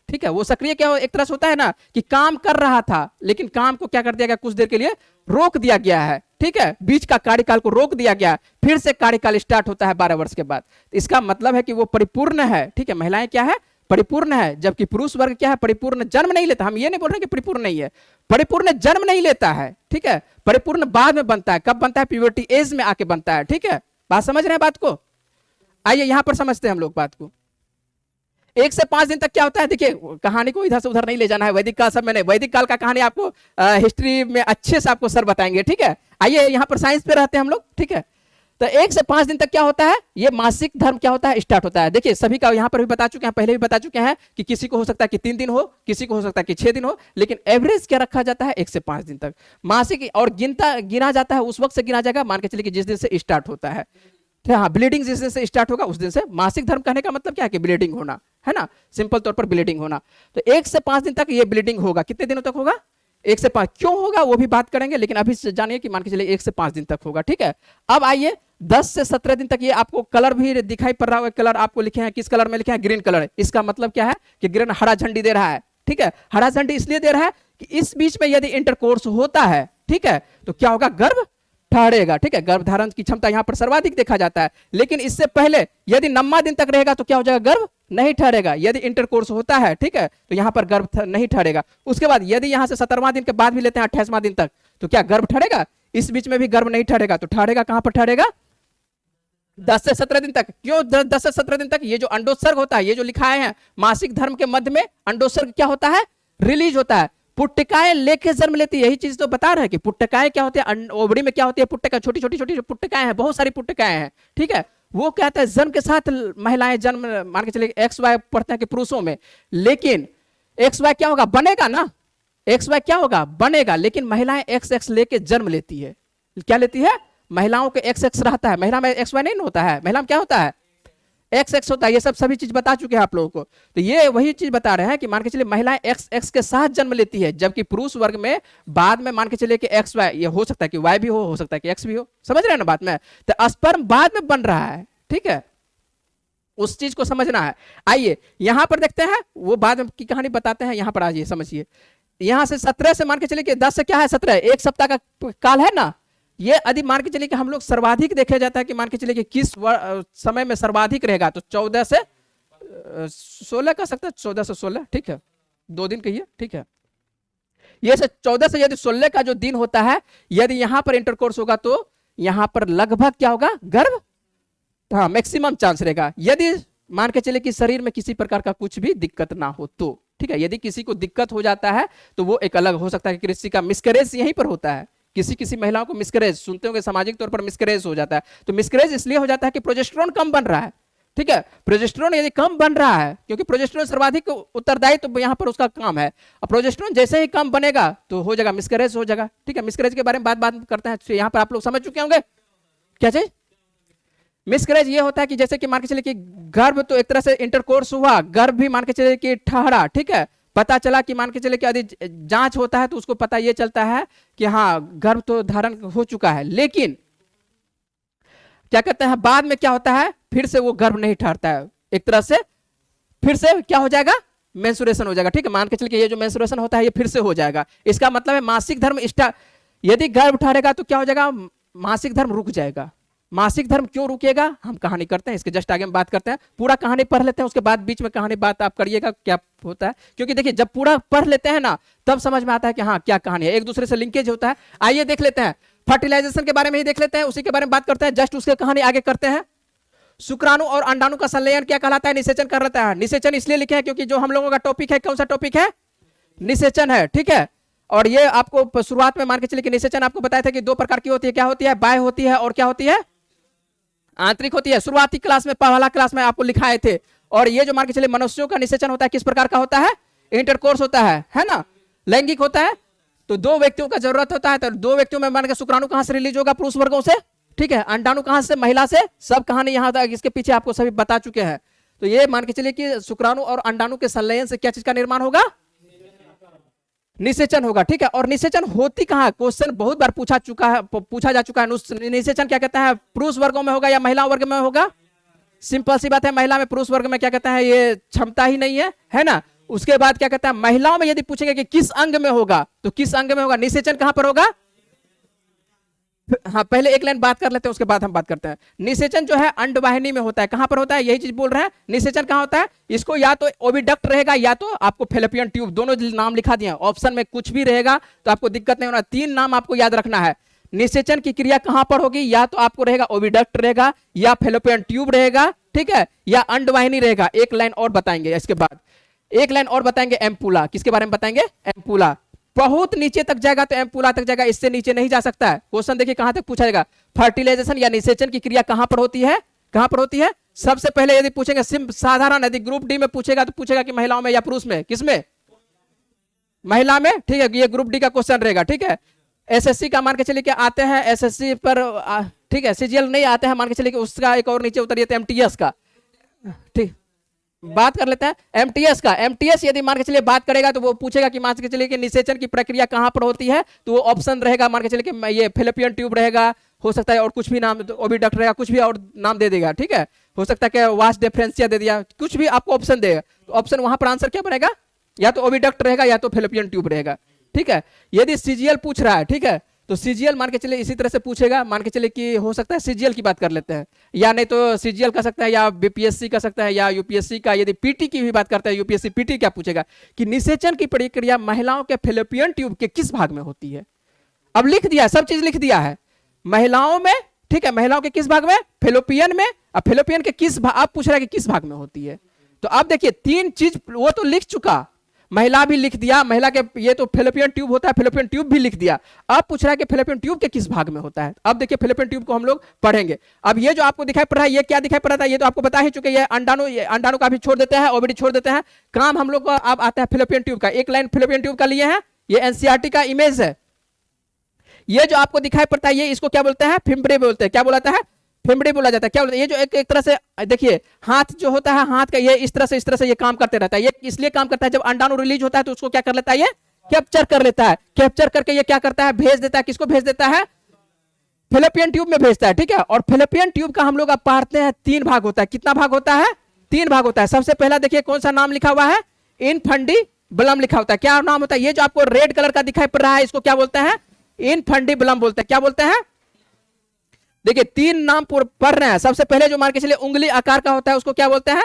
ठीक है, वो सक्रिय क्या एक तरह से होता है ना कि काम कर रहा था, लेकिन काम को क्या कर दिया गया, कुछ देर के लिए रोक दिया गया है। ठीक है, बीच का कार्यकाल को रोक दिया गया, फिर से कार्यकाल स्टार्ट होता है 12 वर्ष के बाद। इसका मतलब है कि वो परिपूर्ण है। ठीक है, महिलाएं क्या है, परिपूर्ण है, जबकि पुरुष वर्ग क्या है, परिपूर्ण जन्म नहीं लेता। हम ये नहीं बोल रहे कि परिपूर्ण नहीं है, परिपूर्ण जन्म नहीं लेता है। ठीक है, परिपूर्ण बाद में बनता है। कब बनता है, प्यूबर्टी एज में आके बनता है। ठीक है, बात समझ रहे हैं बात को। आइए यहां पर समझते हैं हम लोग बात को। 1 से 5 दिन तक क्या होता है, देखिए कहानी को इधर से उधर नहीं ले जाना है। वैदिक काल सब मैंने वैदिक काल का कहानी आपको हिस्ट्री में अच्छे से आपको सर बताएंगे। ठीक है, आइए यहाँ पर साइंस पे रहते हैं हम लोग। ठीक है, तो 1 से 5 दिन तक क्या होता है, ये मासिक धर्म क्या होता है, स्टार्ट होता है। देखिए सभी का यहाँ पर भी बता चुके हैं, पहले भी बता चुके हैं कि किसी को हो सकता है कि 3 दिन हो, किसी को हो सकता है कि 6 दिन हो, लेकिन एवरेज क्या रखा जाता है, 1 से 5 दिन तक मासिक। और गिना जाता है उस वक्त से गिना जाएगा, मान के चलिए कि जिस दिन से स्टार्ट होता है। हाँ, ब्लीडिंग जिस दिन से स्टार्ट होगा उस दिन से मासिक धर्म कहने का मतलब क्या है कि ब्लीडिंग होना है ना, सिंपल तौर पर ब्लीडिंग होना। तो 1 से 5 दिन तक ये ब्लीडिंग होगा। कितने दिनों तक होगा, 1 से 5। क्यों होगा वो भी बात करेंगे, लेकिन अभी जानिए कि मान के चलिए 1 से 5 दिन तक होगा। ठीक है, अब आइए 10 से 17 दिन तक, ये आपको कलर भी दिखाई पड़ रहा होगा, कलर आपको लिखे हैं, किस कलर में लिखे हैं, ग्रीन कलर। इसका मतलब क्या है कि ग्रीन हरा झंडी दे रहा है। ठीक है, हरा झंडी इसलिए दे रहा है कि इस बीच में यदि इंटरकोर्स होता है, ठीक है, तो क्या होगा, गर्भ ठहरेगा। ठीक है, गर्भ धारण की क्षमता यहां पर सर्वाधिक देखा जाता है। लेकिन इससे पहले यदि 9वां दिन तक रहेगा तो क्या हो जाएगा, गर्भ नहीं ठहरेगा। यदि इंटरकोर्स होता है, ठीक है, तो यहां पर गर्भ नहीं ठहरेगा। उसके बाद यदि यहां से 17वां दिन के बाद भी लेते हैं 28वां दिन तक, तो क्या गर्भ ठहरेगा, इस बीच में भी गर्भ नहीं ठहरेगा। तो ठहरेगा कहां पर ठहरेगा, 10 से 17 दिन तक। क्यों 10 से 17 दिन तक, ये जो अंडोत्सर्ग होता है, ये जो लिखाए हैं मासिक धर्म के मध्य में अंडोत्सर्ग क्या होता है, रिलीज होता है। पुट्टिकाएं लेके जन्म लेती है, यही चीज तो बता रहे हैं कि पुट्टिकाएं क्या होती है, ओवरी में क्या होती है, पुट्टिका, छोटी छोटी छोटी पुट्टिकाएं हैं, बहुत सारी पुट्टिकाएं हैं। ठीक है, वो कहते हैं जन्म के साथ महिलाएं जन्म, मान के चलिए XY पढ़ते हैं कि पुरुषों में, लेकिन XY क्या होगा, बनेगा ना, XY क्या होगा, बनेगा, लेकिन महिलाएं XX लेके जन्म लेती है। क्या लेती है, महिलाओं के XX रहता है, महिला में XY नहीं होता है, महिला में क्या होता है, XX होता है। ये सब सभी चीज बता चुके हैं आप लोगों को। तो ये वही चीज बता रहे हैं कि मान के चलिए महिलाएं XX के साथ जन्म लेती है, जबकि पुरुष वर्ग में बाद में मान के चलिए कि XY, ये हो सकता है कि Y भी हो सकता है कि X भी हो। समझ रहे हैं ना बात में, तो स्पर्म बाद में बन रहा है। ठीक है, उस चीज को समझना है। आइए यहां पर देखते हैं, वो बाद की कहानी बताते हैं। यहां पर आइए समझिए, यहां से 17 से मान के चलिए कि 10 से क्या है 17, 1 सप्ताह का काल है ना। ये यदि मान के चलिए कि हम लोग सर्वाधिक देखा जाता है कि मान के चलिए कि किस समय में सर्वाधिक रहेगा, तो 14 से 16 का सकता है, 14 से 16। ठीक है, 2 दिन कहिए। ठीक है, ये से 14 से यदि 16 का जो दिन होता है, यदि यहां पर इंटरकोर्स होगा तो यहां पर लगभग क्या होगा, गर्भ, हाँ मैक्सिमम चांस रहेगा। यदि मान के चले कि शरीर में किसी प्रकार का कुछ भी दिक्कत ना हो तो। ठीक है, यदि किसी को दिक्कत हो जाता है तो वो एक अलग हो सकता है कि किसी का मिसकैरेज यहीं पर होता है। किसी महिलाओं को मिसकैरेज सुनते होंगे, सामाजिक तौर पर मिसकैरेज हो जाता है। तो मिसकैरेज इसलिए हो जाता है कि प्रोजेस्टेरोन कम बन रहा है। ठीक है, प्रोजेस्टेरोन यदि कम बन रहा है, क्योंकि प्रोजेस्टेरोन सर्वाधिक उत्तरदायी तो यहाँ पर उसका काम है, और प्रोजेस्टेरोन जैसे ही कम बनेगा तो हो जाएगा मिसकैरेज हो जाएगा। ठीक है, मिसकैरेज के बारे में बात करते हैं। यहाँ पर आप लोग समझ चुके होंगे क्या चीज। मिसकैरेज ये होता है कि जैसे कि मान के चलिए कि गर्भ तो एक तरह से इंटरकोर्स हुआ, गर्भ भी मान के चलिए कि ठहरा, ठीक है, पता चला कि मान के चले कि यदि जांच होता है तो उसको पता ये चलता है कि हाँ गर्भ तो धारण हो चुका है, लेकिन क्या कहते हैं बाद में क्या होता है, फिर से वो गर्भ नहीं ठहरता है, एक तरह से फिर से क्या हो जाएगा, मेंस्ट्रुएशन हो जाएगा। ठीक है, मान के चलिए ये जो मेंस्ट्रुएशन होता है ये फिर से हो जाएगा। इसका मतलब है मासिक धर्म यदि गर्भ ठहरेगा तो क्या हो जाएगा, मासिक धर्म रुक जाएगा। मासिक धर्म क्यों रुकेगा, हम कहानी करते हैं, इसके जस्ट आगे में बात करते हैं। पूरा कहानी पढ़ लेते हैं, उसके बाद बीच में कहानी बात आप करिएगा क्या होता है, क्योंकि देखिए जब पूरा पढ़ लेते हैं ना तब समझ में आता है कि हाँ क्या कहानी है, एक दूसरे से लिंकेज होता है। आइए देख लेते हैं, फर्टिलाइजेशन के बारे में ही देख लेते हैं, उसी के बारे में बात करते हैं, जस्ट उसके कहानी आगे करते हैं। शुक्राणु और अंडाणु का संलयन क्या कहलाता है, निषेचन कहलाता है। निषेचन इसलिए लिखे हैं क्योंकि जो हम लोगों का टॉपिक है, कौन सा टॉपिक है, निषेचन है। ठीक है, और ये आपको शुरुआत में मान के चलिए कि निषेचन आपको बताया था कि दो प्रकार की होती है, क्या होती है, बाह्य होती है और क्या होती है, आंतरिक होती है। शुरुआती क्लास में, पहला क्लास में आपको लिखाए थे। और ये जो मान के चलिए मनुष्यों का निषेचन होता है किस प्रकार का होता है, इंटरकोर्स होता है ना, लैंगिक होता है। तो दो व्यक्तियों का जरूरत होता है, तो दो व्यक्तियों में मान के शुक्राणु कहां से रिलीज होगा, पुरुष वर्गों से। ठीक है, अंडाणु कहां से, महिला से। सब कहानी यहां तक इसके पीछे आपको सभी बता चुके हैं। तो ये मान के चलिए कि शुक्राणु और अंडाणु के संलयन से क्या चीज का निर्माण होगा, निषेचन होगा। ठीक है, और निषेचन होती कहां, क्वेश्चन बहुत बार पूछा जा चुका है। निषेचन क्या कहता है, पुरुष वर्गों में होगा या महिला वर्ग में होगा। सिंपल सी बात है, महिला में, पुरुष वर्ग में क्या कहता है, ये क्षमता ही नहीं है ना। उसके बाद क्या कहता है, महिलाओं में यदि पूछेंगे कि किस अंग में होगा, तो किस अंग में होगा, निषेचन कहां पर होगा। हाँ, पहले एक लाइन बात कर लेते हैं, उसके बाद हम बात करते हैं। निषेचन जो है अंडवाहिनी में होता है, कहां पर होता है, यही चीज बोल रहे हैं। निषेचन कहां होता है, इसको या तो ओविडक्ट रहेगा या तो आपको फेलोपियन ट्यूब, दोनों नाम लिखा दिया, ऑप्शन में कुछ भी रहेगा तो आपको दिक्कत नहीं होना। तीन नाम आपको याद रखना है। निषेचन की क्रिया कहां पर होगी, या तो आपको रहेगा ओविडक्ट रहेगा, या फेलोपियन ट्यूब रहेगा, ठीक है, या अंडवाहिनी रहेगा। एक लाइन और बताएंगे, इसके बाद एक लाइन और बताएंगे, एम्पुला। किसके बारे में बताएंगे, एम्पुला। बहुत नीचे तक जाएगा तो एम्पुला तक जाएगा, इससे नीचे नहीं जा सकता है। क्वेश्चन देखिए कहां तक पूछा जाएगा, फर्टिलाइजेशन या निषेचन की क्रिया कहां पर होती है, कहां पर होती है। सबसे पहले यदि पूछेंगे साधारण, यदि ग्रुप डी में पूछेगा तो पूछेगा कि महिलाओं में या पुरुष में, किसमें, महिला में। ठीक है, ये ग्रुप डी का क्वेश्चन रहेगा। ठीक है, एसएससी का मान के चलिए कि आते हैं, एसएससी पर ठीक है, सीजीएल नहीं आते हैं, मान के चलिए कि उसका एक और नीचे उतरिए तो एमटीएस का। ठीक, बात कर लेते हैं एमटीएस का। एमटीएस यदि मान के चलिए बात करेगा तो वो पूछेगा कि मान के चलिए कि निषेचन की प्रक्रिया कहां पर होती है, तो वो ऑप्शन रहेगा मान के चलिए कि ये फेलोपियन ट्यूब रहेगा, हो सकता है और कुछ भी नाम, तो ओविडक्ट रहेगा, कुछ भी और नाम दे देगा। ठीक है, हो सकता है कि वास डिफरेंशिया दे दिया, कुछ भी आपको ऑप्शन देगा, तो ऑप्शन वहां पर आंसर क्या बनेगा, या तो ओविडक्ट रहेगा या तो फेलोपियन ट्यूब रहेगा। ठीक है, यदि सीजीएल पूछ रहा है, ठीक है, तो सीजीएल मान के चलिए इसी तरह से पूछेगा। मान के चलिए कि हो सकता है सीजीएल की बात कर लेते हैं, या नहीं तो सीजीएल कर सकता है, या बीपीएससी कर सकता है, या यूपीएससी का। यदि पीटी की भी बात करते हैं, यूपीएससी पीटी क्या पूछेगा कि निषेचन की प्रक्रिया महिलाओं के फेलोपियन ट्यूब के किस भाग में होती है। अब लिख दिया, सब चीज लिख दिया है, महिलाओं में। ठीक है, महिलाओं के किस भाग में, फेलोपियन में। अब फेलोपियन के किस भाग, आप पूछ रहा है कि किस भाग में होती है। तो आप देखिए तीन चीज वो तो लिख चुका, महिला भी लिख दिया, महिला के ये तो फेलोपियन ट्यूब होता है, फेलोपियन ट्यूब भी लिख दिया। अब पूछ रहा है कि फेलोपियन ट्यूब के किस भाग में होता है। अब देखिए फेलोपियन ट्यूब को हम लोग पढ़ेंगे। अब ये जो आपको दिखाई पड़ रहा है, ये क्या दिखाई पड़ रहा है, ये तो आपको बता ही चुके हैं। अंडाणु का भी छोड़ देते हैं, ओविडी छोड़ देते हैं। काम हम लोग को अब आता है फेलोपियन ट्यूब का। एक लाइन फेलोपियन ट्यूब का लिए हैं, ये एनसीईआरटी का इमेज है। ये जो आपको दिखाई पड़ता है, ये इसको क्या बोलते हैं, फिम्बरे बोलते हैं। क्या बोलाता है, फिम्बड़ी बोला जाता है। क्या बोलते हैं, ये जो एक तरह से देखिए हाथ जो होता है, हाथ का ये इस तरह से ये काम करते रहता है। ये इसलिए काम करता है, जब अंडाणु रिलीज होता है तो उसको क्या कर लेता है, ये कैप्चर कर लेता है। कैप्चर करके ये क्या करता है, भेज देता है। किसको भेज देता है, फेलोपियन ट्यूब में भेजता है। ठीक है, और फेलोपियन ट्यूब का हम लोग अब पढ़ते हैं, तीन भाग होता है। कितना भाग होता है, तीन भाग होता है। सबसे पहला देखिए कौन सा नाम लिखा हुआ है, इनफंडिबुलम लिखा होता है। क्या नाम होता है, ये जो आपको रेड कलर का दिखाई पड़ रहा है, इसको क्या बोलते हैं, इनफंडिबुलम बोलते हैं। क्या बोलते हैं, देखिए तीन नाम पढ़ रहे हैं। सबसे पहले जो मान के चलिए उंगली आकार का होता है, उसको क्या बोलते हैं,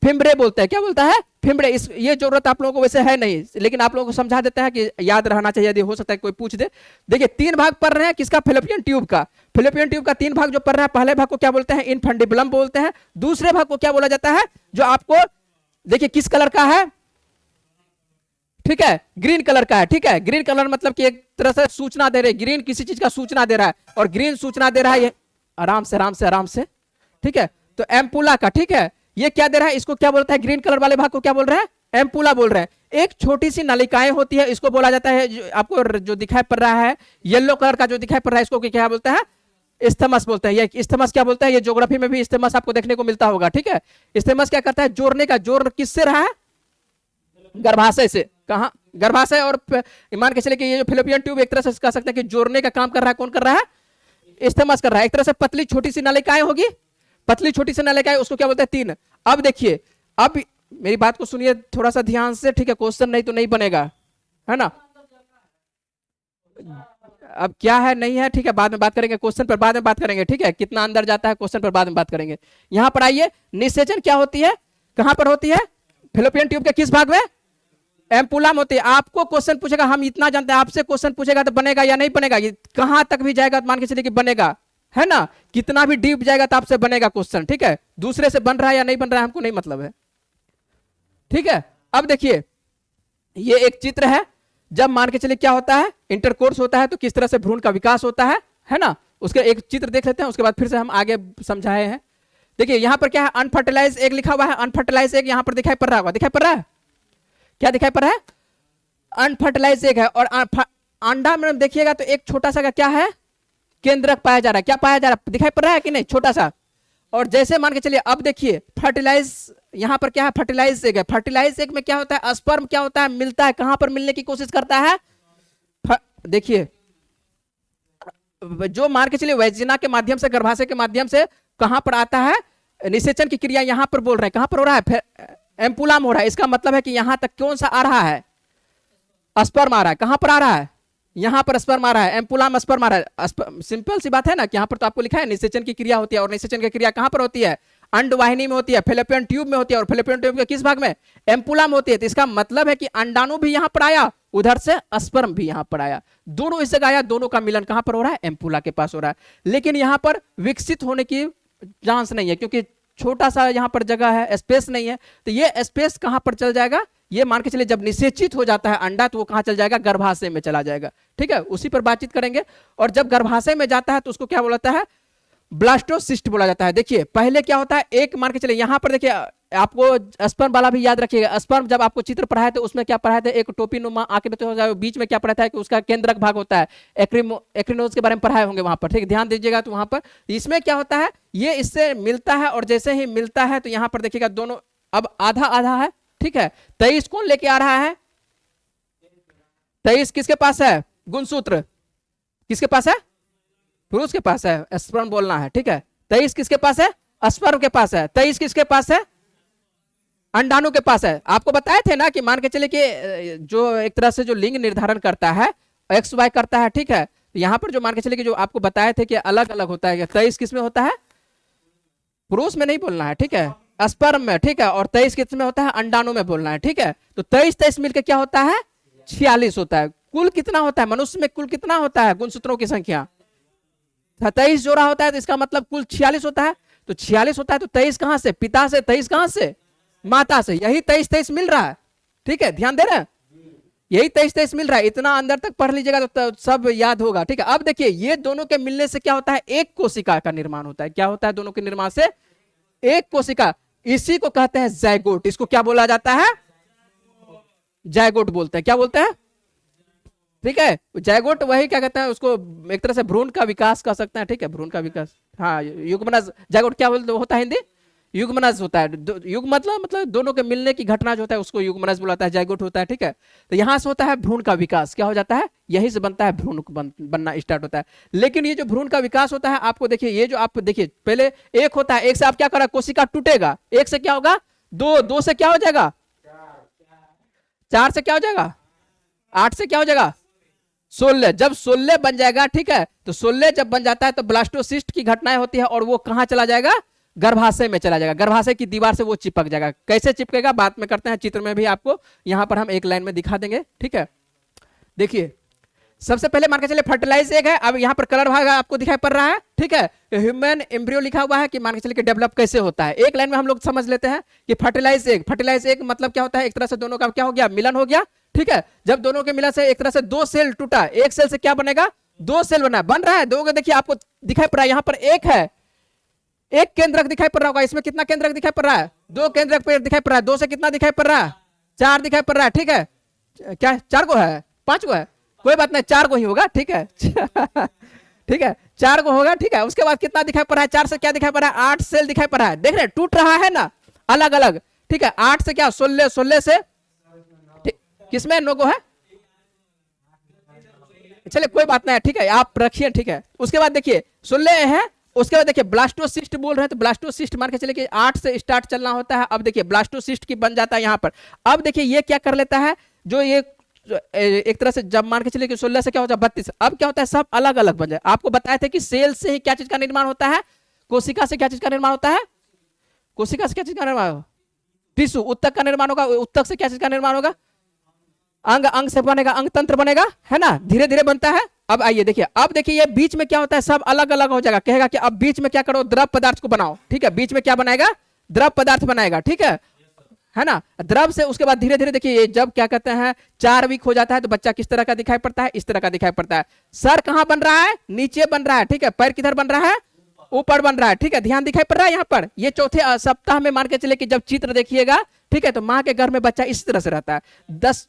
फिम्बरे बोलते हैं। क्या बोलता है, फिम्बरे। ये जरूरत आप लोगों को वैसे है नहीं, लेकिन आप लोगों को समझा देते हैं कि याद रहना चाहिए, यदि हो सकता है कोई पूछ दे। देखिए तीन भाग पढ़ रहे हैं, किसका, फेलोपियन ट्यूब का। फेलोपियन ट्यूब का तीन भाग जो पढ़ रहे हैं, पहले भाग को क्या बोलते हैं, इनफंडिबुलम बोलते हैं। दूसरे भाग को क्या बोला जाता है, जो आपको देखिए किस कलर का है, ठीक है, ग्रीन कलर का है। ठीक है, ग्रीन कलर मतलब कि एक तरह से सूचना दे रहे, ग्रीन किसी चीज का सूचना दे रहा है, और ग्रीन सूचना दे रहा है, ये आराम से आराम से आराम से। ठीक है, तो एम्पुला का, ठीक है, ये क्या दे रहा है, इसको क्या बोलता है, ग्रीन कलर वाले भाग को क्या बोल रहे हैं, एम्पुला बोल रहे हैं। एक छोटी सी नलिकाएं होती है, इसको बोला जाता है, आपको जो दिखाई पड़ रहा है येलो कलर का जो दिखाई पड़ रहा है, इसको क्या बोलता है, इस्थमस बोलते हैं। ये इस्थमस क्या बोलता है, ये ज्योग्राफी में भी इस्थमस आपको देखने को मिलता होगा। ठीक है, इस्थमस क्या करता है, जोड़ने का, जोड़ किससे रहा है, गर्भाशय से, कहा गर्भाशय, और मान के चले कि ये जो फेलोपियन ट्यूब एक तरह से कह सकते हैं कि जोड़ने का काम कर रहा है, कौन कर रहा है, इस्तेमाल कर रहा है। एक तरह से पतली छोटी सी नलिकाएं होगी, पतली छोटी सी नलिकाएं, उसको क्या बोलते हैं, तीन। अब देखिए, अब मेरी बात को सुनिए थोड़ा सा ध्यान से, ठीक है, क्वेश्चन नहीं तो नहीं बनेगा, है ना। अब क्या है नहीं है, ठीक है, बाद में बात करेंगे, क्वेश्चन पर बाद में बात करेंगे, ठीक है, कितना अंदर जाता है क्वेश्चन पर बाद में बात करेंगे। यहां पर आइए, निषेचन क्या होती है, कहां पर होती है, फेलोपियन ट्यूब के किस भाग में, एम्पुला में होती है। आपको क्वेश्चन पूछेगा, हम इतना जानते हैं, आपसे क्वेश्चन पूछेगा तो बनेगा या नहीं बनेगा, ये कहां तक भी जाएगा तो मान के चलिए कि बनेगा, है ना, कितना भी डीप जाएगा तो आपसे बनेगा क्वेश्चन, ठीक है, दूसरे से बन रहा है या नहीं बन रहा है हमको नहीं मतलब है, ठीक है। अब देखिए, ये एक चित्र है, जब मान के चलिए क्या होता है, इंटरकोर्स होता है तो किस तरह से भ्रूण का विकास होता है ना, उसके एक चित्र देख लेते हैं, उसके बाद फिर से हम आगे समझाए हैं। देखिए यहां पर क्या है, अनफर्टिलाइज एग लिखा हुआ है, अनफर्टिलाइज एग यहां पर दिखाई पड़ रहा होगा, दिखाई पड़ रहा है, क्या दिखाई पड़ रहा है, अनफर्टिलाइज एग है। और अंडा में देखिएगा तो एक छोटा सा का क्या है, केंद्रक पाया जा रहा है, क्या पाया जा रहा है, दिखाई पड़ रहा है कि नहीं, छोटा सा। और जैसे मान के चलिए, अब देखिए फर्टिलाइज, यहां पर क्या है, फर्टिलाइज एग है, फर्टिलाइज एग में क्या होता है, स्पर्म क्या होता है, मिलता है, कहां पर मिलने की कोशिश करता है, देखिए जो मान के चलिए वैजिना के माध्यम से, गर्भाशय के माध्यम से कहां पर आता है, निषेचन की क्रिया यहां पर बोल रहे हैं, कहां पर हो रहा है, एम्पुला में हो रहा है। इसका मतलब है कि यहां तक कौन सा आ रहा है, स्पर्म आ रहा है, कहां पर आ रहा है, यहां पर स्पर्म आ रहा है, एम्पुला में स्पर्म आ रहा है। सिंपल सी बात है ना कि यहां पर तो आपको लिखा है निषेचन की क्रिया होती है, और निषेचन की क्रिया कहां पर होती है, अंडवाहिनी में होती है, फेलोपियन ट्यूब में होती है, और फेलोपियन ट्यूब के किस भाग में, एम्पुला में होती है। तो इसका मतलब है कि अंडाणु भी यहां पर आया, उधर से स्पर्म भी यहां पर आया, दोनों इस जगह आया, दोनों का मिलन कहां पर हो रहा है, एम्पुला के पास हो रहा है। लेकिन यहां पर विकसित होने की चांस नहीं है, क्योंकि छोटा सा यहां पर जगह है, स्पेस नहीं है। तो ये स्पेस कहां पर चल जाएगा, ये मान के चलिए जब निषेचित हो जाता है अंडा तो वो कहां चल जाएगा, गर्भाशय में चला जाएगा, ठीक है, उसी पर बातचीत करेंगे। और जब गर्भाशय में जाता है तो उसको क्या बोलता है, ब्लास्टोसिस्ट बोला जाता है। देखिए पहले क्या होता है, एक मान के चलिए यहां पर देखिए, आपको स्पर्म वाला भी याद रखिएगा, स्पर्म जब आपको चित्र पढ़ाए थे उसमें क्या पढ़ाए थे, एक टोपी नुमा आकृति हो जाए, बीच में क्या पढ़ा था कि उसका केंद्रक भाग होता है, एक्रिनोज के बारे में पढ़ाए होंगे वहां पर, ठीक, ध्यान दीजिएगा। तो वहां पर इसमें क्या होता है, ये इससे मिलता है, और जैसे ही मिलता है तो यहां पर देखिएगा दोनों अब आधा आधा है, ठीक है। 23 कौन लेके आ रहा है, 23 किसके पास है, गुणसूत्र किसके पास है, पुरुष के पास है, स्पर्म बोलना है, ठीक है। 23 किसके पास है, स्पर्म के पास है। 23 किसके पास है, अंडाणु के पास है। आपको बताए थे ना कि मान के चले कि जो एक तरह से जो लिंग निर्धारण करता है, एक्स वाई करता है, ठीक है। यहां पर जो मान के चले कि जो आपको बताए थे कि अलग अलग होता है, 23 किस में होता है, पुरुष में नहीं बोलना है, ठीक है, स्पर्म में, ठीक है। और 23 किस में होता है, अंडाणु में बोलना है, ठीक है। तो 23 मिलकर क्या होता है, 46 होता है। कुल कितना होता है, मनुष्य में कुल कितना होता है, गुणसूत्रों की संख्या 23 जोड़ा होता है, तो इसका मतलब कुल 46 होता है। तो 46 होता है तो 23 कहां से, पिता से, 23 कहां से, माता से, यही 23 मिल रहा है, ठीक है, ध्यान दे रहे हैं, यही 23 मिल रहा है। इतना अंदर तक पढ़ लीजिएगा तो सब याद होगा, ठीक है। अब देखिए ये दोनों के मिलने से क्या होता है, एक कोशिका का निर्माण होता है। क्या होता है, दोनों के निर्माण से एक कोशिका, इसी को कहते हैं जायगोट। इसको क्या बोला जाता है, जायगोट बोलते हैं, क्या बोलते हैं, ठीक है। जायगोट वही क्या कहते हैं, उसको एक तरह से भ्रूण का विकास कह सकते हैं, ठीक है, भ्रूण का विकास, हाँ, युग्मनज। जायगोट क्या बोलते होता है, हिंदी युग्मनज होता है। युग मतलब दोनों के मिलने की घटना जो होता है उसको युग्मनज बुलाता है, जायगोट होता है, ठीक है। तो यहां से होता है भ्रूण का विकास, क्या हो जाता है, यही से बनता है भ्रूण बनना स्टार्ट होता है। लेकिन ये जो भ्रूण का विकास होता है, आपको देखिए, ये जो आप देखिए पहले एक होता है, एक से आप क्या करा, कोशिका टूटेगा, एक से क्या होगा, दो से क्या हो जाएगा, 4 से क्या हो जाएगा, 8 से क्या हो जाएगा, 16। जब 16 बन जाएगा, ठीक है, तो 16 जब बन जाता है तो ब्लास्टोसिस्ट की घटनाएं होती है, और वो कहां चला जाएगा, गर्भाशय में चला जाएगा, गर्भाशय की दीवार से वो चिपक जाएगा। कैसे चिपकेगा, बात में करते हैं, चित्र में भी आपको यहां पर हम एक लाइन में दिखा देंगे, ठीक है। देखिए सबसे पहले मान के चलिए फर्टिलाइज एग है। अब यहां पर कलर भाग आपको दिखाई पड़ रहा है, ठीक है। ह्यूमन एम्ब्रियो लिखा हुआ है कि मान के चलिए कि डेवलप कैसे होता है। एक लाइन में हम लोग समझ लेते हैं कि फर्टिलाइज एग मतलब क्या होता है, एक तरह से दोनों का क्या हो गया, मिलन हो गया, ठीक है। जब दोनों के मिलन से एक तरह से 2 सेल टूटा, एक सेल से क्या बनेगा, 2 सेल बन रहा है। दो देखिए आपको दिखाई पड़ रहा है, यहां पर एक है, एक केंद्रक दिखाई पड़ रहा होगा, इसमें कितना केंद्रक दिखाई पड़ रहा है, 2 केंद्रक दिखाई पड़ रहा है, 2 से कितना दिखाई पड़ रहा है, 4 दिखाई पड़ रहा है, ठीक है। क्या 4 को है, 5 को है, कोई बात नहीं, 4 को ही होगा, ठीक है ठीक है, 4 को होगा, ठीक है। उसके बाद कितना दिखाई पड़ रहा है, 4 से क्या दिखाई पड़ रहा है, 8 सेल दिखाई पड़ रहा है, देख रहे टूट रहा है ना, अलग अलग, ठीक है। 8 से क्या, 16 से किसमें नो गो है? चलिए कोई बात नहीं, ठीक है, आप रखिए, ठीक है। उसके बाद देखिए सुन ले है, उसके बाद देखिए ब्लास्टोसिस्ट बोल रहे हैं, तो ब्लास्टोसिस्ट मान के चलिए कि 8 से स्टार्ट चलना होता है। अब देखिए ब्लास्टोसिस्ट की बन जाता है यहाँ पर। अब देखिए ये क्या कर लेता है, जो ये एक तरह से जब मान के चलिए कि 16 से क्या होता है 32, अब क्या होता है सब अलग अलग बन जाए। आपको बताए थे कि सेल से ही क्या चीज का निर्माण होता है, कोशिका से क्या चीज का निर्माण होता है, कोशिका से क्या चीज का निर्माण होगा, टिश्यू, उत्तक का निर्माण होगा, उत्तक से क्या चीज का निर्माण होगा, अंग, अंग से बनेगा अंग तंत्र बनेगा, है ना, धीरे धीरे बनता है। अब आइए देखिए, अब देखिए ये बीच में क्या होता है सब अलग अलग हो जाएगा, कहेगा कि अब बीच में क्या करो, द्रव पदार्थ को बनाओ, ठीक है, बीच में क्या बनाएगा, द्रव पदार्थ बनाएगा, ठीक है ना, द्रव से। उसके बाद धीरे धीरे देखिए जब क्या कहते हैं 4 वीक हो जाता है तो बच्चा किस तरह का दिखाई पड़ता है, इस तरह का दिखाई पड़ता है। सर कहां बन रहा है, नीचे बन रहा है, ठीक है, पैर किधर बन रहा है, ऊपर बन रहा है, ठीक है, ध्यान दिखाई पड़ रहा है यहाँ पर। ये चौथे सप्ताह में मान के चले कि जब चित्र देखिएगा, ठीक है, तो माँ के घर में बच्चा इस तरह से रहता है 10,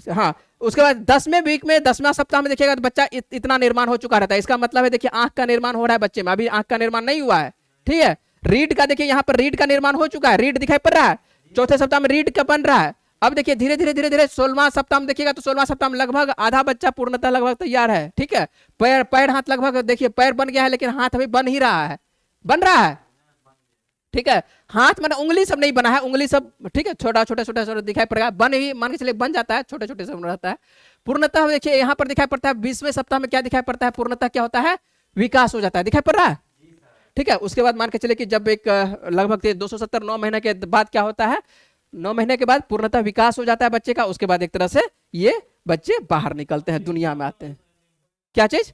हाँ, उसके बाद 10वें वीक में 10वां सप्ताह में देखिएगा तो बच्चा इतना निर्माण हो चुका रहता है। इसका मतलब है देखिए आंख का निर्माण हो रहा है बच्चे में, अभी आंख का निर्माण नहीं हुआ है, ठीक है। रीढ़ का देखिए यहाँ पर रीढ़ का निर्माण हो चुका है, रीढ़ दिखाई पड़ रहा है, चौथे सप्ताह में रीढ़ का बन रहा है। अब देखिए धीरे धीरे धीरे धीरे 16वां सप्ताह में देखिएगा तो 16वां सप्ताह में लगभग आधा बच्चा पूर्णतः लगभग तैयार है, ठीक है। पैर पैर हाथ लगभग देखिए पैर बन गया है, लेकिन हाथ अभी बन ही रहा है, बन रहा है, ठीक है। हाथ मतलब उंगली सब नहीं बना है, उंगली सब ठीक है छोटा छोटा छोटा छोटा दिखाई पड़ेगा, बन ही मान के चलिए बन जाता है, छोटे छोटे सब रहता है। पूर्णतः देखिए यहाँ पर दिखाई पड़ता है 20वें सप्ताह में क्या दिखाई पड़ता है, पूर्णतः क्या होता है, विकास हो जाता है, दिखाई पड़ रहा है, ठीक है। उसके बाद मान के चलिए कि जब एक लगभग 270 9 महीने के बाद क्या होता है, 9 महीने के बाद पूर्णतः विकास हो जाता है बच्चे का। उसके बाद एक तरह से ये बच्चे बाहर निकलते हैं, दुनिया में आते हैं। क्या चीज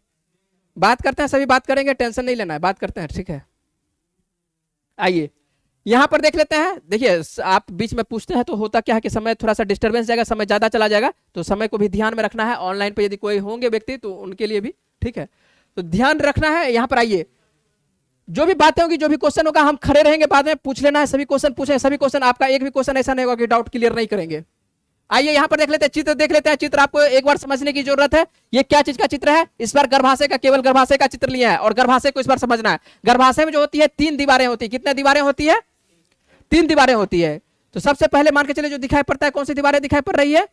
बात करते हैं, सभी बात करेंगे, टेंशन नहीं लेना है, बात करते हैं, ठीक है। आइए यहां पर देख लेते हैं। देखिए आप बीच में पूछते हैं तो होता क्या है कि समय थोड़ा सा डिस्टर्बेंस जाएगा, समय ज्यादा चला जाएगा, तो समय को भी ध्यान में रखना है। ऑनलाइन पे यदि कोई होंगे व्यक्ति तो उनके लिए भी, ठीक है, तो ध्यान रखना है। यहां पर आइए जो भी बातें होगी, जो भी क्वेश्चन होगा, हम खड़े रहेंगे, बाद में पूछ लेना है, सभी क्वेश्चन पूछे, सभी क्वेश्चन, आपका एक भी क्वेश्चन ऐसा नहीं होगा कि डाउट क्लियर नहीं करेंगे। आइए यहाँ पर देख लेते हैं, चित्र देख लेते हैं। चित्र आपको एक बार समझने की जरूरत है, ये क्या चीज का चित्र है। इस बार गर्भाशय का, केवल गर्भाशय का चित्र लिया है और गर्भाशय को इस बार समझना है। गर्भाशय में जो होती है 3 दीवारें होती है, कितने दीवारें होती है, 3 दीवारें होती है। तो सबसे पहले मान के चले जो दिखाई पड़ता है, कौन सी दीवारें दिखाई पड़ रही है,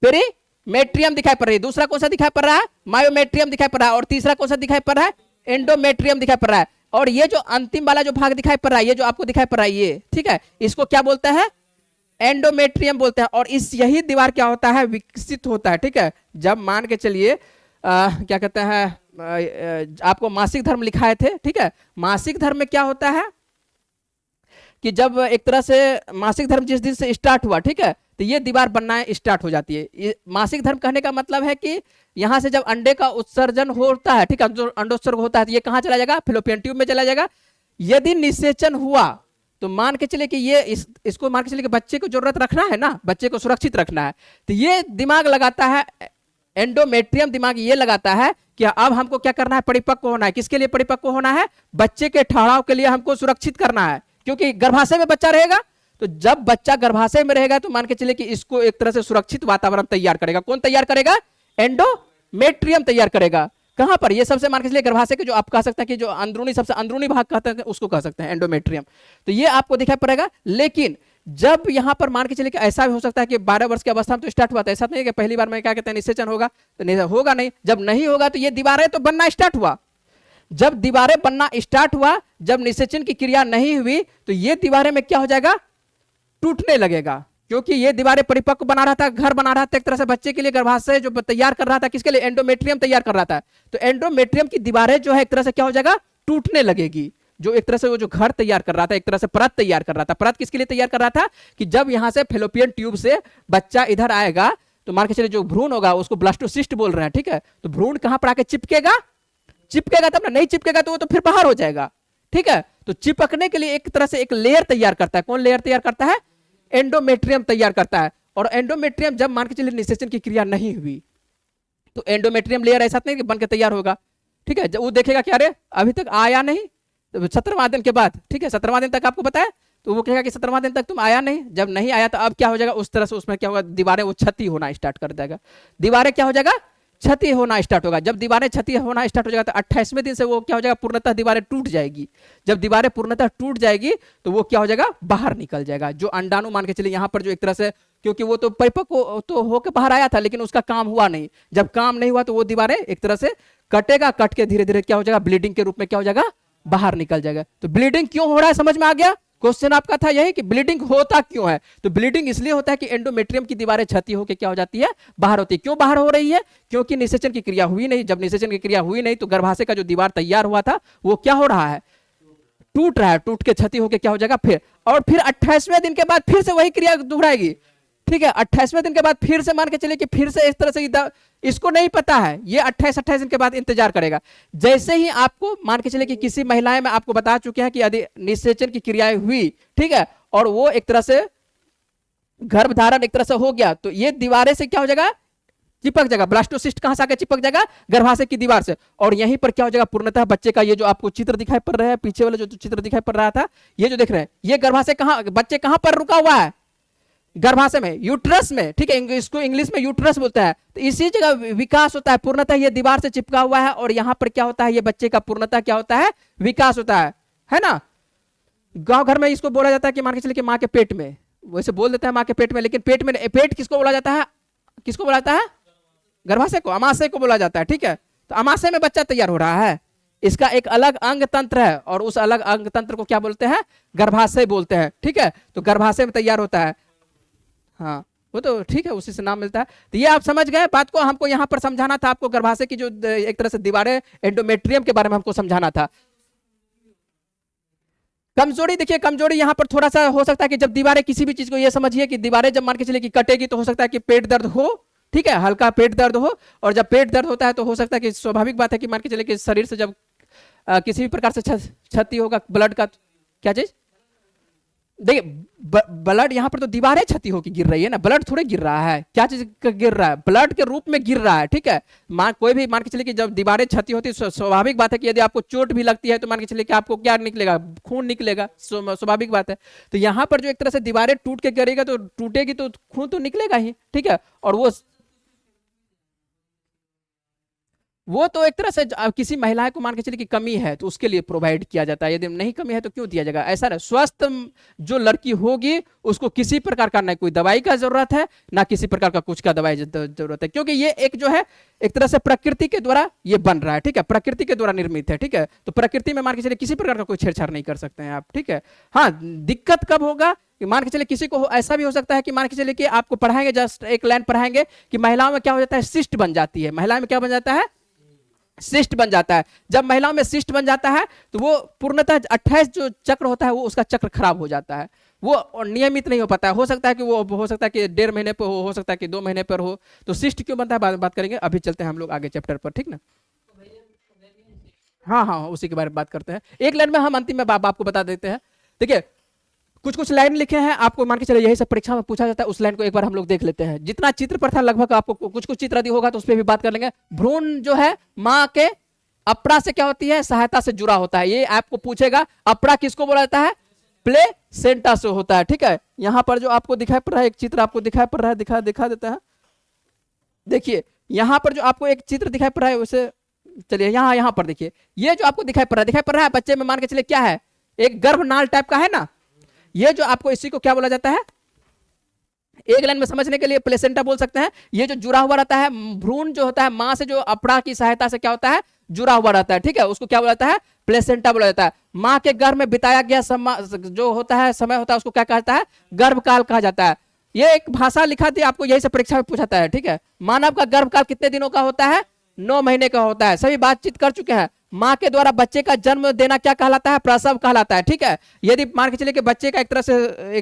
पेरीमेट्रियम दिखाई पड़ रही है। दूसरा कौन सा दिखाई पड़ रहा है, मायोमेट्रियम दिखाई पड़ रहा है। और तीसरा कौन सा दिखाई पड़ रहा है, एंडोमेट्रियम दिखाई पड़ रहा है। और ये जो अंतिम वाला जो भाग दिखाई पड़ रहा है, ये जो आपको दिखाई पड़ रहा है ये, ठीक है, इसको क्या बोलते हैं, एंडोमेट्रियम बोलते हैं। और इस यही दीवार क्या होता है, विकसित होता है, ठीक है। जब मान के चलिए क्या कहते हैं, आपको मासिक धर्म लिखाए थे, ठीक है। मासिक धर्म में क्या होता है कि जब एक तरह से मासिक धर्म जिस दिन से स्टार्ट हुआ, ठीक है, तो ये दीवार बनना स्टार्ट हो जाती है। ये मासिक धर्म कहने का मतलब है कि यहां से जब अंडे का उत्सर्जन होता है, ठीक है, अंडोत्सर्ग होता है, तो ये कहां चला जाएगा, फिलोपियन ट्यूब में चला जाएगा। यदि निषेचन हुआ तो मान के चले कि ये इसको मान के चले कि बच्चे को जरूरत रखना है ना, बच्चे को सुरक्षित रखना है, तो ये दिमाग लगाता है, एंडोमेट्रियम दिमाग ये लगाता है कि अब हमको क्या करना है, परिपक्व होना है। किसके लिए परिपक्व होना है, बच्चे के ठहराव के लिए हमको सुरक्षित करना है, क्योंकि गर्भाशय में बच्चा रहेगा। तो जब बच्चा गर्भाशय में रहेगा तो मान के चलिए कि इसको एक तरह से सुरक्षित वातावरण तैयार करेगा। कौन तैयार करेगा, एंडोमेट्रियम तैयार करेगा। कहां पर, ये सबसे मान के चलिए गर्भाशय के जो आप कह सकते हैं कि जो अंदरूनी, सबसे अंदरूनी भाग कहते हैं उसको कह सकते हैं एंडोमेट्रियम। तो ये आपको दिखाई पड़ेगा। लेकिन जब यहां पर मान के चलिए कि ऐसा भी हो सकता है कि 12 वर्ष की अवस्था में तो स्टार्ट हुआ था, ऐसा नहीं कि पहली बार में क्या कहते हैं निषेचन होगा, तो नहीं होगा, नहीं। जब नहीं होगा तो ये दीवारें तो बनना स्टार्ट हुआ। जब दीवारें बनना स्टार्ट हुआ, जब निषेचन की क्रिया नहीं हुई, तो ये दीवारें में क्या हो जाएगा, टूटने लगेगा। क्योंकि ये दीवारें परिपक्व बना रहा था, घर बना रहा था एक तरह से बच्चे के लिए, गर्भाशय जो तैयार कर रहा था, किसके लिए, एंडोमेट्रियम तैयार कर रहा था। तो एंडोमेट्रियम की दीवारें जो है एक तरह से क्या हो जाएगा, टूटने लगेगी। जो एक तरह से वो जो घर तैयार कर रहा था, एक तरह से परत तैयार कर रहा था। परत किसके लिए तैयार कर रहा था, कि जब यहां से फेलोपियन ट्यूब से बच्चा इधर आएगा तो मान के चलिए जो भ्रूण होगा उसको ब्लास्टोसिस्ट बोल रहे हैं, ठीक है। तो भ्रूण कहां पर आके चिपकेगा, चिपकेगा तब ना, नहीं चिपकेगा तो वो तो फिर बाहर हो जाएगा, ठीक है। तो चिपकने के लिए एक तरह से एक लेयर तैयार करता है। कौन लेयर तैयार करता है, एंडोमेट्रियम तैयार करता है। और एंडोमेट्रियम जब मान के चलिए निषेचन की क्रिया नहीं हुई तो एंडोमेट्रियम लेयर ऐसा नहीं कि बन के तैयार होगा, ठीक है। जब वो देखेगा कि अरे अभी तक आया नहीं, तो 17वां दिन के बाद, ठीक है, 17वां दिन तक आपको बताया, तो वो कहेगा कि 17वां दिन तक तुम आया नहीं। जब नहीं आया तो अब क्या हो जाएगा, उस तरह से उसमें क्या होगा, दीवारें वो क्षति होना स्टार्ट कर देगा। दीवारें क्या हो जाएगा, क्षति होना स्टार्ट होगा। जब दीवारें क्षति होना स्टार्ट हो जाएगा तो 28वें दिन से वो क्या हो जाएगा, पूर्णतः दीवारें टूट जाएगी। जब दीवारें पूर्णतः टूट जाएगी तो वो क्या हो जाएगा, बाहर निकल जाएगा। जो अंडाणु मान के चलिए यहाँ पर जो एक तरह से, क्योंकि वो तो परिपक्व तो होकर बाहर आया था लेकिन उसका काम हुआ नहीं, जब काम नहीं हुआ तो वो दीवारें एक तरह से कटेगा, कट के धीरे धीरे क्या हो जाएगा, ब्लीडिंग के रूप में क्या हो जाएगा, बाहर निकल जाएगा। तो ब्लीडिंग क्यों हो रहा है समझ में आ गया। क्वेश्चन आपका था यही कि ब्लीडिंग होता क्यों है। तो ब्लीडिंग इसलिए होता है कि एंडोमेट्रियम की दीवारें क्षति होकर क्या हो जाती है, बाहर होती है। क्यों बाहर हो रही है, क्योंकि निषेचन की क्रिया हुई नहीं। जब निषेचन की क्रिया हुई नहीं तो गर्भाशय का जो दीवार तैयार हुआ था वो क्या हो रहा है, टूट रहा है। टूट के क्षति होकर क्या हो जाएगा फिर, और फिर 28वें दिन के बाद फिर से वही क्रिया दोहराएगी। ठीक है, 28वें दिन के बाद फिर से मान के चलिए कि फिर से इस तरह से इसको नहीं पता है, ये 28 दिन के बाद इंतजार करेगा। जैसे ही आपको मान के चलिए कि किसी महिलाएं में आपको बता चुके हैं कि यदि निषेचन की क्रियाएं हुई, ठीक है, और वो एक तरह से गर्भधारण एक तरह से हो गया, तो ये दीवारें से क्या हो जाएगा, चिपक जाएगा। ब्लास्टोसिस्ट कहां से आकर चिपक जाएगा, गर्भाशय की दीवार से, और यहीं पर क्या हो जाएगा, पूर्णतः बच्चे का ये जो आपको चित्र दिखाई पड़ रहा है, पीछे वाला जो चित्र दिखाई पड़ रहा था, ये जो देख रहे हैं, ये गर्भाशय कहां, बच्चे कहां पर रुका हुआ है, गर्भाशय में, यूट्रस में। ठीक है, इसको इंग्लिश में यूट्रस बोलता है। तो इसी जगह विकास होता है, पूर्णतः ये दीवार से चिपका हुआ है, और यहां पर क्या होता है, ये बच्चे का पूर्णतः क्या होता है, विकास होता है ना। गांव घर में इसको बोला जाता है कि मान के चलिए कि मां के पेट में, वैसे बोल देता है मां के पेट में, लेकिन पेट में, पेट किसको बोला जाता है, किसको बोला जाता है, गर्भाशय को, अमाशय को बोला जाता है। ठीक है, तो अमाशय में बच्चा तैयार हो रहा है, इसका एक अलग अंग तंत्र है, और उस अलग अंग तंत्र को क्या बोलते हैं, गर्भाशय बोलते हैं। ठीक है, तो गर्भाशय में तैयार होता है। हाँ, वो तो ठीक है, उसी से नाम मिलता है। तो ये आप समझ गए बात को, हमको यहां पर समझाना था आपको गर्भाशय की जो एक तरह से दीवारें, एंडोमेट्रियम के बारे में हमको समझाना था। कमजोरी देखिए, कमजोरी यहां पर थोड़ा सा हो सकता है कि जब दीवारें, किसी भी चीज को ये समझिए कि दीवारें जब मान के चलिए कि कटेगी तो हो सकता है कि पेट दर्द हो। ठीक है, हल्का पेट दर्द हो, और जब पेट दर्द होता है तो हो सकता है कि स्वाभाविक बात है कि मान के चलिए कि शरीर से जब किसी भी प्रकार से क्षति होगा ब्लड का, क्या चीज, देखिए ब्लड यहां पर तो दीवारें क्षति होकर गिर रही है ना, ब्लड थोड़े गिर रहा है, क्या चीज गिर रहा है, ब्लड के रूप में गिर रहा है। ठीक है, कोई भी मान के चलिए कि जब दीवारें क्षति होती है, स्वाभाविक बात है कि यदि आपको चोट भी लगती है तो मान के चलिए कि आपको क्या निकलेगा, खून निकलेगा, स्वाभाविक बात है। तो यहां पर जो एक तरह से दीवारें टूट के गिरेगा तो टूटेगी तो खून तो निकलेगा ही। ठीक है, और वो तो एक तरह से किसी महिला को मान के चलिए कि कमी है तो उसके लिए प्रोवाइड किया जाता है, यदि नहीं कमी है तो क्यों दिया जाएगा, ऐसा ना। स्वस्थ जो लड़की होगी उसको किसी प्रकार का ना कोई दवाई का जरूरत है, ना किसी प्रकार का कुछ का दवाई जरूरत है, क्योंकि ये एक जो है एक तरह से प्रकृति के द्वारा ये बन रहा है। ठीक है, प्रकृति के द्वारा निर्मित है। ठीक है, तो प्रकृति में मान के चलिए किसी प्रकार का कोई छेड़छाड़ नहीं कर सकते हैं आप। ठीक है, हाँ, दिक्कत कब होगा, मान के चलिए किसी को ऐसा भी हो सकता है कि मान के चलिए कि आपको पढ़ाएंगे, जस्ट एक लाइन पढ़ाएंगे कि महिलाओं में क्या हो जाता है, सिस्ट बन जाती है। महिलाओं में क्या बन जाता है, सिस्ट बन जाता है। जब महिलाओं में सिस्ट बन जाता है तो वो पूर्णतः 28 जो चक्र होता है वो उसका चक्र खराब हो जाता है, वो नियमित नहीं हो पाता है। हो सकता है कि वो हो सकता है कि 1.5 महीने पर हो सकता है कि 2 महीने पर हो। तो सिस्ट क्यों बनता है बात करेंगे, अभी चलते हैं हम लोग आगे चैप्टर पर। ठीक ना, हाँ हाँ, उसी के बारे में बात करते हैं। एक लाइन में हम अंतिम में आपको बता देते हैं। देखिए कुछ लाइन लिखे हैं, आपको मान के चलिए यही सब परीक्षा में पूछा जाता है, उस लाइन को एक बार हम लोग देख लेते हैं। जितना चित्र पर था लगभग आपको कुछ चित्र यदि होगा तो उस पर भी बात कर लेंगे। भ्रूण जो है माँ के अपरा से क्या होती है, सहायता से जुड़ा होता है। ये आपको पूछेगा, अपरा किसको बोला जाता है, प्लेसेंटा से होता है। ठीक है, यहां पर जो आपको दिखाई पड़ रहा है, एक चित्र आपको दिखाई पड़ रहा है, दिखा देता है। देखिए यहां पर जो आपको एक चित्र दिखाई पड़ रहा है, उसे चलिए यहां पर देखिए, ये जो आपको दिखाई पड़ रहा है बच्चे में मान के चलिए क्या है, एक गर्भनाल टाइप का है ना। ये जो आपको, इसी को क्या बोला जाता है, एक लाइन में समझने के लिए प्लेसेंटा बोल सकते हैं। ये जो जुड़ा हुआ रहता है भ्रूण जो होता है मां से, जो अपरा की सहायता से क्या होता है, जुड़ा हुआ रहता है। ठीक है, उसको क्या बोला जाता है, प्लेसेंटा बोला जाता है। मां के गर्भ में बिताया गया जो होता है समय होता है, उसको क्या कहता है, गर्भकाल कहा जाता है। ये एक भाषा लिखा थी आपको, यही से परीक्षा में पूछाता है। ठीक है, मानव का गर्भकाल कितने दिनों का होता है, 9 महीने का होता है। सभी बातचीत कर चुके हैं। मां के द्वारा बच्चे का जन्म देना क्या कहलाता है, प्रसव कहलाता है। ठीक है, यदि मान के चलिए कि बच्चे का एक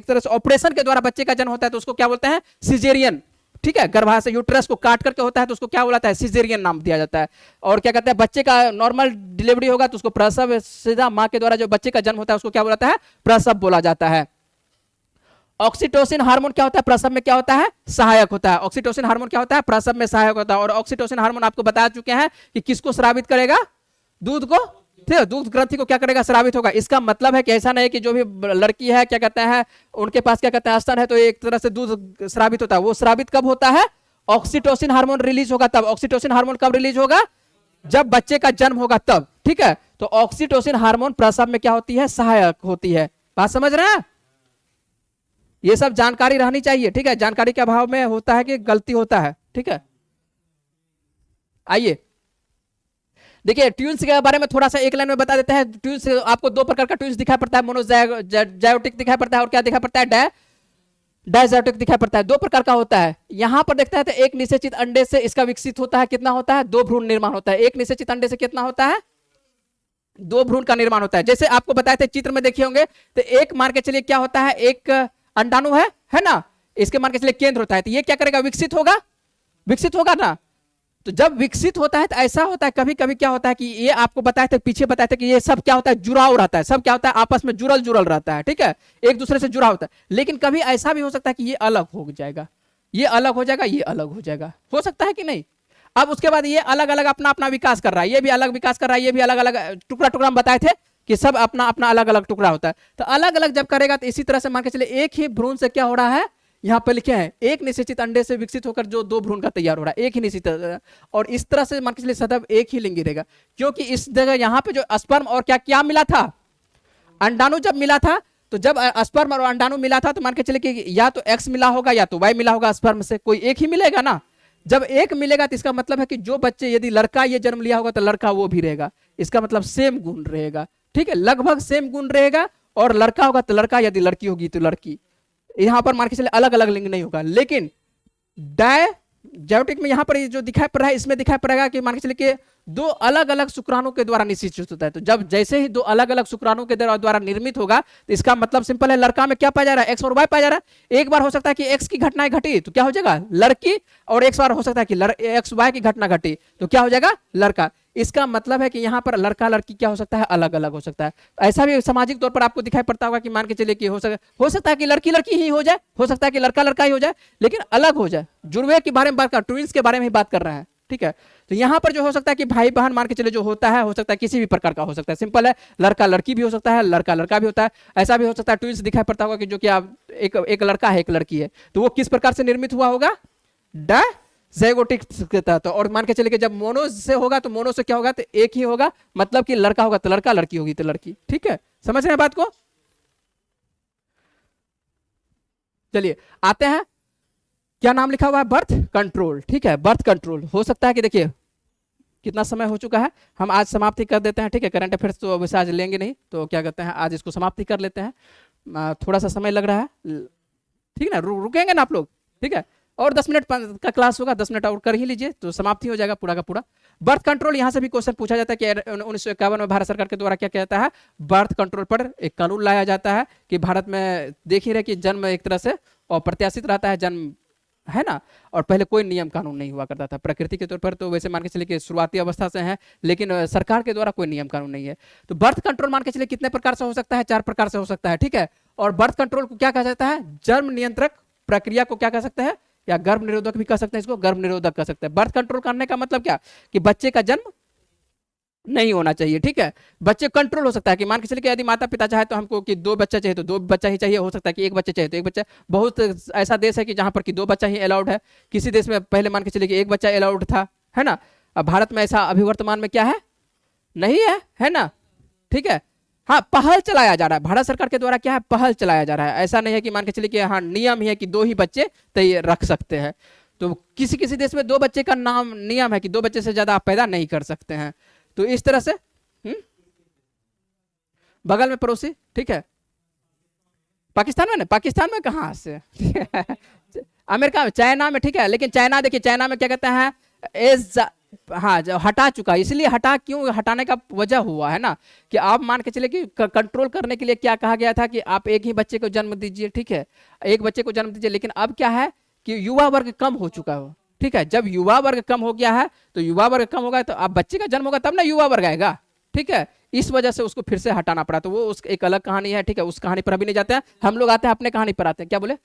तरह से ऑपरेशन के द्वारा बच्चे का जन्म होता है तो उसको क्या बोलते हैं, सिजेरियन। ठीक है, गर्भाशय यूट्रस को काट करके होता है तो उसको क्या बोला जाता है, सिजेरियन नाम दिया जाता है। और क्या कहते हैं, बच्चे का नॉर्मल डिलीवरी होगा तो उसको प्रसव, सीधा मां के द्वारा जो बच्चे का जन्म होता है उसको क्या बोला जाता है, प्रसव बोला जाता है। ऑक्सीटोसिन हार्मोन क्या होता है, प्रसव में क्या होता है, सहायक होता है। ऑक्सीटोसिन हार्मोन क्या होता है, प्रसव में सहायक होता है। और ऑक्सीटोसिन हार्मोन आपको बता चुके हैं कि किसको स्रावित करेगा, दूध को। ठीक है, दूध ग्रंथि को क्या करेगा, स्रावित होगा। इसका मतलब है कि ऐसा नहीं कि जो भी लड़की है क्या कहते हैं, उनके पास क्या कहते हैं स्तन है तो एक तरह से दूध स्रावित होता है। वो स्रावित कब होता है, ऑक्सीटोसिन हार्मोन रिलीज होगा तब। ऑक्सीटोसिन हार्मोन कब रिलीज होगा? जब बच्चे का जन्म होगा तब, ठीक है। तो ऑक्सीटोसिन हार्मोन प्रसव में क्या होती है? सहायक होती है। बात समझ रहे हैं? ये सब जानकारी रहनी चाहिए, ठीक है। जानकारी के अभाव में होता है कि गलती होता है, ठीक है। आइए देखिए ट्यून्स के बारे में थोड़ा सा एक लाइन में बता देते हैं। ट्यून्स आपको दो प्रकार का ट्यून्स दिखाई पड़ता है, मोनोजायोटिक दिखाई पड़ता है और क्या दिखाई पड़ता है? डायजायोटिक दिखाई पड़ता है। दो प्रकार का होता है। यहां पर देखते हैं तो एक निषेचित अंडे से इसका विकसित होता है, कितना होता है? 2 भ्रूण निर्माण होता है। एक निषेचित अंडे से कितना होता है? 2 भ्रूण का निर्माण होता है। जैसे आपको बताए थे चित्र में देखे होंगे, तो एक मान के चलिए क्या होता है? एक अंडाणु है ना, इसके मान के चलिए केंद्र होता है। तो ये क्या करेगा? विकसित होगा, विकसित होगा ना। तो जब विकसित होता है तो ऐसा होता है, कभी कभी क्या होता है कि ये आपको बताए थे, पीछे बताए थे कि ये सब क्या होता है? जुड़ाव रहता है। सब क्या होता है? आपस में जुड़ल जुड़ल रहता है, ठीक है, एक दूसरे से जुड़ा होता है। लेकिन कभी ऐसा भी हो सकता है कि ये अलग हो जाएगा, ये अलग हो जाएगा, ये अलग हो जाएगा, हो सकता है कि नहीं। अब उसके बाद ये अलग अलग अपना अपना विकास कर रहा है, ये भी अलग विकास कर रहा है, ये भी अलग अलग टुकड़ा टुकड़ा हम बताए थे कि सब अपना अपना अलग अलग टुकड़ा होता है। तो अलग अलग जब करेगा तो इसी तरह से मान के चलिए एक ही भ्रूण से क्या हो रहा है? यहां पर लिखे हैं एक निषेचित अंडे से विकसित होकर जो 2 भ्रूण का तैयार हो रहा है, एक ही निषेचित। और इस तरह से मान के चलिए सदैव एक ही लिंगी रहेगा, क्योंकि इस जगह यहां पे जो स्पर्म और क्या क्या मिला था? अंडाणु जब मिला था, तो जब स्पर्म और अंडाणु मिला था तो मान के चलिए कि या तो एक्स मिला होगा या तो वाई मिला होगा। स्पर्म से कोई एक ही मिलेगा ना। जब एक मिलेगा तो इसका मतलब है कि जो बच्चे, यदि लड़का ये जन्म लिया होगा तो लड़का वो भी रहेगा। इसका मतलब सेम गुण रहेगा, ठीक है, लगभग सेम गुण रहेगा। और लड़का होगा तो लड़का, यदि लड़की होगी तो लड़की। यहां पर मान के चलिए अलग अलग लिंग नहीं होगा। लेकिन डायजायोटिक में यहां पर जो दिखाई पड़ रहा है, इसमें दिखाई पड़ेगा कि मान के चलिए कि 2 अलग अलग शुक्राणु के द्वारा निषेचित होता है। तो जब जैसे ही 2 अलग अलग शुक्राणु के द्वारा निर्मित होगा तो इसका मतलब सिंपल है, लड़का में क्या पाया जा रहा है? एक्स और वाई पाया जा रहा है। एक बार हो सकता है कि एक्स की घटनाएं घटी तो क्या हो जाएगा? लड़की, और एक बार हो सकता है कि एक्स वाई की घटना घटी तो क्या हो जाएगा? लड़का। इसका मतलब है कि यहाँ पर लड़का लड़की क्या हो सकता है? अलग अलग हो सकता है। ऐसा भी सामाजिक तौर पर आपको दिखाई पड़ता होगा कि मान के चलिए कि हो सकता है कि लड़की लड़की ही हो जाए, हो सकता है कि लड़का लड़का ही हो जाए, लेकिन अलग हो जाए। जुड़वे के बारे में बात कर, ट्विंस के बारे में ही बात कर रहे हैं, ठीक है। तो यहाँ पर जो हो सकता है कि भाई बहन मान के चले जो होता है, हो सकता है किसी भी प्रकार का हो सकता है। सिंपल है, लड़का लड़की भी हो सकता है, लड़का लड़का भी होता है। ऐसा भी हो सकता है ट्विंस दिखाई पड़ता होगा कि जो कि आप एक लड़का है एक लड़की है, तो वो किस प्रकार से निर्मित हुआ होगा? डायजायोटिक के तहत। और मान के चले कि जब मोनो से होगा तो मोनो से क्या होगा? तो एक ही होगा, मतलब कि लड़का होगा तो लड़का, लड़की होगी तो लड़की, ठीक है। समझ रहे हैं बात को? चलिए आते हैं, क्या नाम लिखा हुआ है? बर्थ कंट्रोल, ठीक है। बर्थ कंट्रोल हो सकता है कि देखिए कितना समय हो चुका है, हम आज समाप्ति कर देते हैं, ठीक है। करंट अफेयर्स तो वैसे आज लेंगे नहीं, तो क्या कहते हैं आज इसको समाप्ति कर लेते हैं। थोड़ा सा समय लग रहा है, ठीक है ना, रुकेंगे ना आप लोग, ठीक है। और 10 मिनट का क्लास होगा, 10 मिनट और कर ही लीजिए तो समाप्ति हो जाएगा पूरा का पूरा। बर्थ कंट्रोल, यहां से भी क्वेश्चन पूछा जाता है कि 1951 में भारत सरकार के द्वारा क्या कहता है? बर्थ कंट्रोल पर एक कानून लाया जाता है कि भारत में देख ही रहे कि जन्म एक तरह से अप्रत्याशित रहता है, जन्म है ना। और पहले कोई नियम कानून नहीं हुआ करता था। प्रकृति के तौर पर तो वैसे मान के चलिए कि शुरुआती अवस्था से है, लेकिन सरकार के द्वारा कोई नियम कानून नहीं है। तो बर्थ कंट्रोल मान के चलिए कितने प्रकार से हो सकता है? 4 प्रकार से हो सकता है, ठीक है। और बर्थ कंट्रोल को क्या कहा जाता है? जन्म नियंत्रक प्रक्रिया को क्या कह सकते हैं? या गर्भ निरोधक भी कह सकते हैं, इसको गर्भ निरोधक कह सकते हैं। बर्थ कंट्रोल करने का मतलब क्या? कि बच्चे का जन्म नहीं होना चाहिए, ठीक है। बच्चे कंट्रोल हो सकता है कि मान के चलिए कि यदि माता पिता चाहे तो हमको कि 2 बच्चा चाहिए तो 2 बच्चा ही चाहिए, हो सकता है कि 1 बच्चा चाहिए तो 1 बच्चा। बहुत ऐसा देश है कि जहां पर कि 2 बच्चा ही अलाउड है। किसी देश में पहले मान के चलिए कि 1 बच्चा अलाउड था, है ना। अब भारत में ऐसा अभी वर्तमान में क्या है? नहीं है ना, ठीक है। हाँ, पहल चलाया जा रहा है भारत सरकार के द्वारा, क्या है? पहल चलाया जा रहा है। ऐसा नहीं है कि मान के चलिए कि हाँ नियम ही है कि 2 ही बच्चे तय रख सकते हैं। तो किसी किसी देश में 2 बच्चे का नाम नियम है कि 2 बच्चे से ज्यादा आप पैदा नहीं कर सकते हैं। तो इस तरह से बगल में पड़ोसी, ठीक है। पाकिस्तान में ना, पाकिस्तान में कहाँ से? अमेरिका में, चाइना में, ठीक है। लेकिन चाइना देखिए, चाइना में क्या कहते हैं? एज, हाँ, जो हटा चुका है। इसलिए हटा, क्यों हटाने का वजह हुआ है ना कि आप मान के चले कि कंट्रोल करने के लिए क्या कहा गया था कि आप एक ही बच्चे को जन्म दीजिए, ठीक है, एक बच्चे को जन्म दीजिए। लेकिन अब क्या है कि युवा वर्ग कम हो चुका हो, ठीक है। जब युवा वर्ग कम हो गया है तो युवा वर्ग कम होगा तो अब बच्चे का जन्म होगा तब ना युवा वर्ग आएगा, ठीक है। इस वजह से उसको फिर से हटाना पड़ा। तो वो उस एक अलग कहानी है, ठीक है। उस कहानी पर अभी नहीं जाते हैं हम लोग, आते हैं अपने कहानी पर आते हैं। क्या बोले?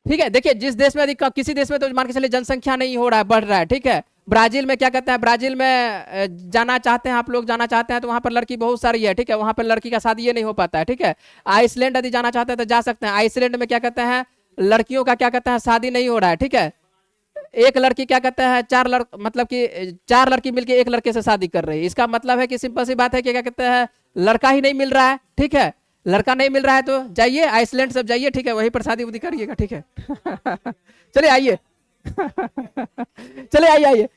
ठीक है, देखिए जिस देश में किसी देश में तो मान के चलिए जनसंख्या नहीं हो रहा है, बढ़ रहा है, ठीक है। ब्राजील में क्या कहते हैं? ब्राजील में जाना चाहते हैं आप लोग, जाना चाहते हैं तो वहां पर लड़की बहुत सारी है, ठीक है। वहां पर लड़की का शादी ये नहीं हो पाता है, ठीक है। आइसलैंड यदि जाना चाहते हैं तो जा सकते हैं। आइसलैंड में क्या कहते हैं? लड़कियों का क्या कहता है शादी नहीं हो रहा है, ठीक है। एक लड़की क्या कहता है मतलब कि 4 लड़की मिलके एक लड़के से शादी कर रही है। इसका मतलब है कि सिंपल सी बात है कि क्या कहते हैं लड़का ही नहीं मिल रहा है, ठीक है। लड़का नहीं मिल रहा है तो जाइए आइसलैंड सब जाइए, ठीक है, वहीं पर शादी उदी करिएगा, ठीक है। चलिए आइए। चलिए आइए आइए,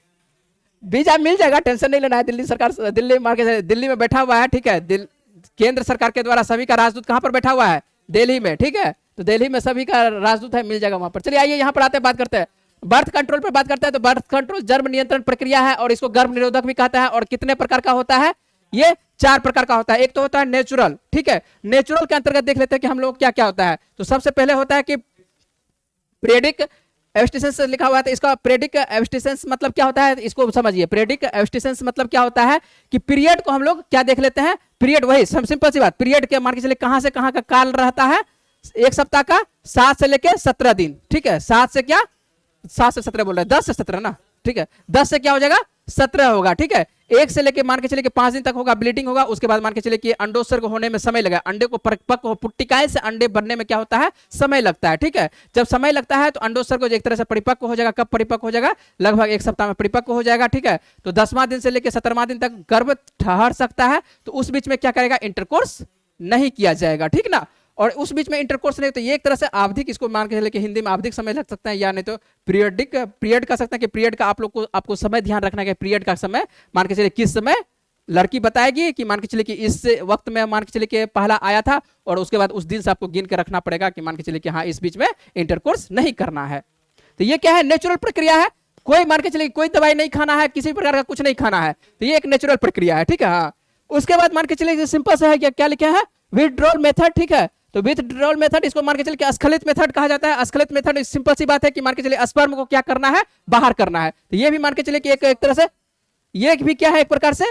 वीजा मिल जाएगा, टेंशन नहीं लेना है। दिल्ली सरकार दिल्ली में बैठा हुआ है, ठीक है। केंद्र सरकार के द्वारा सभी का राजदूत कहां पर बैठा हुआ है, दिल्ली में, ठीक है। तो दिल्ली में सभी का राजदूत है, मिल जाएगा वहां पर। चलिए आइए यहाँ पर आते हैं, बात करते हैं बर्थ कंट्रोल पर बात करते हैं। तो बर्थ कंट्रोल गर्भ नियंत्रण प्रक्रिया है और इसको गर्भ निरोधक भी कहता है। और कितने प्रकार का होता है, ये 4 प्रकार का होता है। एक तो होता है नेचुरल, ठीक है। नेचुरल के अंतर्गत देख लेते हैं कि हम लोग क्या क्या होता है। तो सबसे पहले होता है कि प्रेडिक एब्स्टिसेंस लिखा हुआ है। तो इसका प्रेडिक एब्स्टिसेंस मतलब क्या होता है, इसको समझिए। प्रेडिक एब्स्टिसेंस मतलब क्या होता है कि पीरियड को हम लोग क्या देख लेते हैं, पीरियड वही सिंपल सी बात, पीरियड के मान के चलिए कहां से कहां का काल रहता है, 1 सप्ताह का 7 से लेके 17 दिन, ठीक है। 7 से क्या 7 से 17 बोल रहे हैं, 10 से 17 ना, ठीक है। 10 से क्या हो जाएगा 17 होगा, ठीक है। 1 से लेके मान के चलिए कि 5 दिन तक होगा, ब्लीडिंग होगा। उसके बाद मान के चलिए कि अंडोत्सर्ग होने में समय लगा, अंडे को परिपक्व हो, पुट्टिकाएं से अंडे बनने में क्या होता है समय लगता है, ठीक है। जब समय लगता है तो अंडोत्सर्ग एक तरह से परिपक्व हो जाएगा। कब परिपक्व हो जाएगा, लगभग 1 सप्ताह में परिपक्व हो जाएगा, ठीक है। तो 10वां दिन से लेकर 17वां दिन तक गर्भ ठहर सकता है। तो उस बीच में क्या करेगा, इंटरकोर्स नहीं किया जाएगा, ठीक ना। और उस बीच में इंटरकोर्स नहीं, तो ये एक तरह से आवधिक, इसको मान के चले कि हिंदी में आवधिक समय लग सकता है, या नहीं तो पीरियड कह सकते हैं कि पीरियड का आप लोग को आपको समय ध्यान रखना है कि पीरियड का समय मान के चलिए किस समय लड़की बताएगी कि मान के चलिए कि इस वक्त में मान के चलिए कि पहला आया था, और उसके बाद उस दिन से आपको गिन के रखना पड़ेगा कि मान के चलिए कि हाँ इस बीच में इंटरकोर्स नहीं करना है। तो ये क्या है, नेचुरल प्रक्रिया है। कोई मान के चलिए कोई दवाई नहीं खाना है, किसी प्रकार का कुछ नहीं खाना है, तो ये एक नेचुरल प्रक्रिया है, ठीक है। हाँ, उसके बाद मान के चलिए सिंपल से है क्या लिखा है, विथड्रॉल मेथड, ठीक है। तो विथड्रॉल मेथड इसको मान के चलिए अस्खलित मेथड कहा जाता है। अस्खलित मेथड सिंपल सी बात है कि मान के चलिए स्पर्म को क्या करना है, बाहर करना है। तो ये भी मान के चलिए कि एक तरह से ये भी क्या है, एक प्रकार से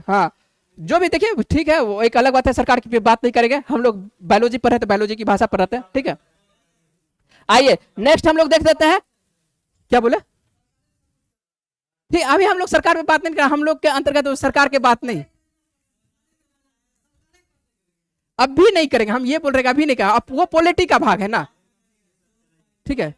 हाँ जो भी देखिए ठीक है, वो एक अलग बात है, सरकार की बात नहीं करेंगे। हम लोग बायोलॉजी पर है तो बायोलॉजी की भाषा पर रहते हैं, ठीक है। आइए नेक्स्ट हम लोग देख देते हैं, क्या बोले, ठीक। अभी हम लोग सरकार पे बात नहीं कर रहे, हम लोग के अंतर्गत सरकार की बात नहीं, अब भी नहीं करेंगे हम, ये बोल रहे अभी नहीं कहा। अब वो पॉलिटी का भाग है ना, ठीक है,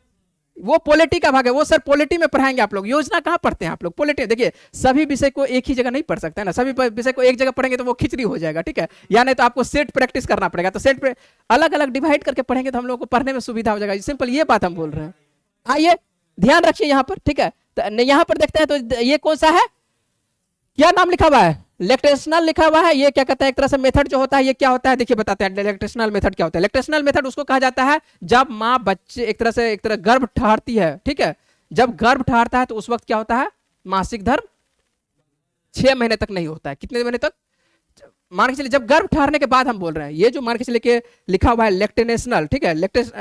वो पॉलिटी का भाग है, वो सर पॉलिटी में पढ़ाएंगे आप लोग। योजना कहाँ पढ़ते हैं आप लोग, पॉलिटी। देखिए सभी विषय को एक ही जगह नहीं पढ़ सकते हैं ना, सभी विषय को एक जगह पढ़ेंगे तो वो खिचड़ी हो जाएगा, ठीक है। या नहीं तो आपको सेट प्रैक्टिस करना पड़ेगा, तो सेट पे अलग अलग डिवाइड करके पढ़ेंगे तो हम लोग को पढ़ने में सुविधा हो जाएगा। सिंपल ये बात हम बोल रहे हैं। आइए ध्यान रखिए यहाँ पर, ठीक है। तो यहाँ पर देखते हैं, तो ये कौन सा है, क्या नाम लिखा हुआ है, लैक्टेशनल लिखा हुआ है। ये क्या कहता है, एक तरह से मेथड जो होता है, ये क्या होता है देखिए बताते हैं। लैक्टेशनल मेथड क्या होता है, लैक्टेशनल मेथड उसको कहा जाता है जब माँ बच्चे एक तरह गर्भ ठहरती है, ठीक है। जब गर्भ ठहरता है तो उस वक्त क्या होता है, मासिक धर्म 6 महीने तक नहीं होता है। कितने महीने तक, मान के चलिए जब गर्भ ठहरने के बाद हम बोल रहे हैं। ये जो मान के चलिए कि लिखा हुआ है लैक्टेशनल, ठीक है,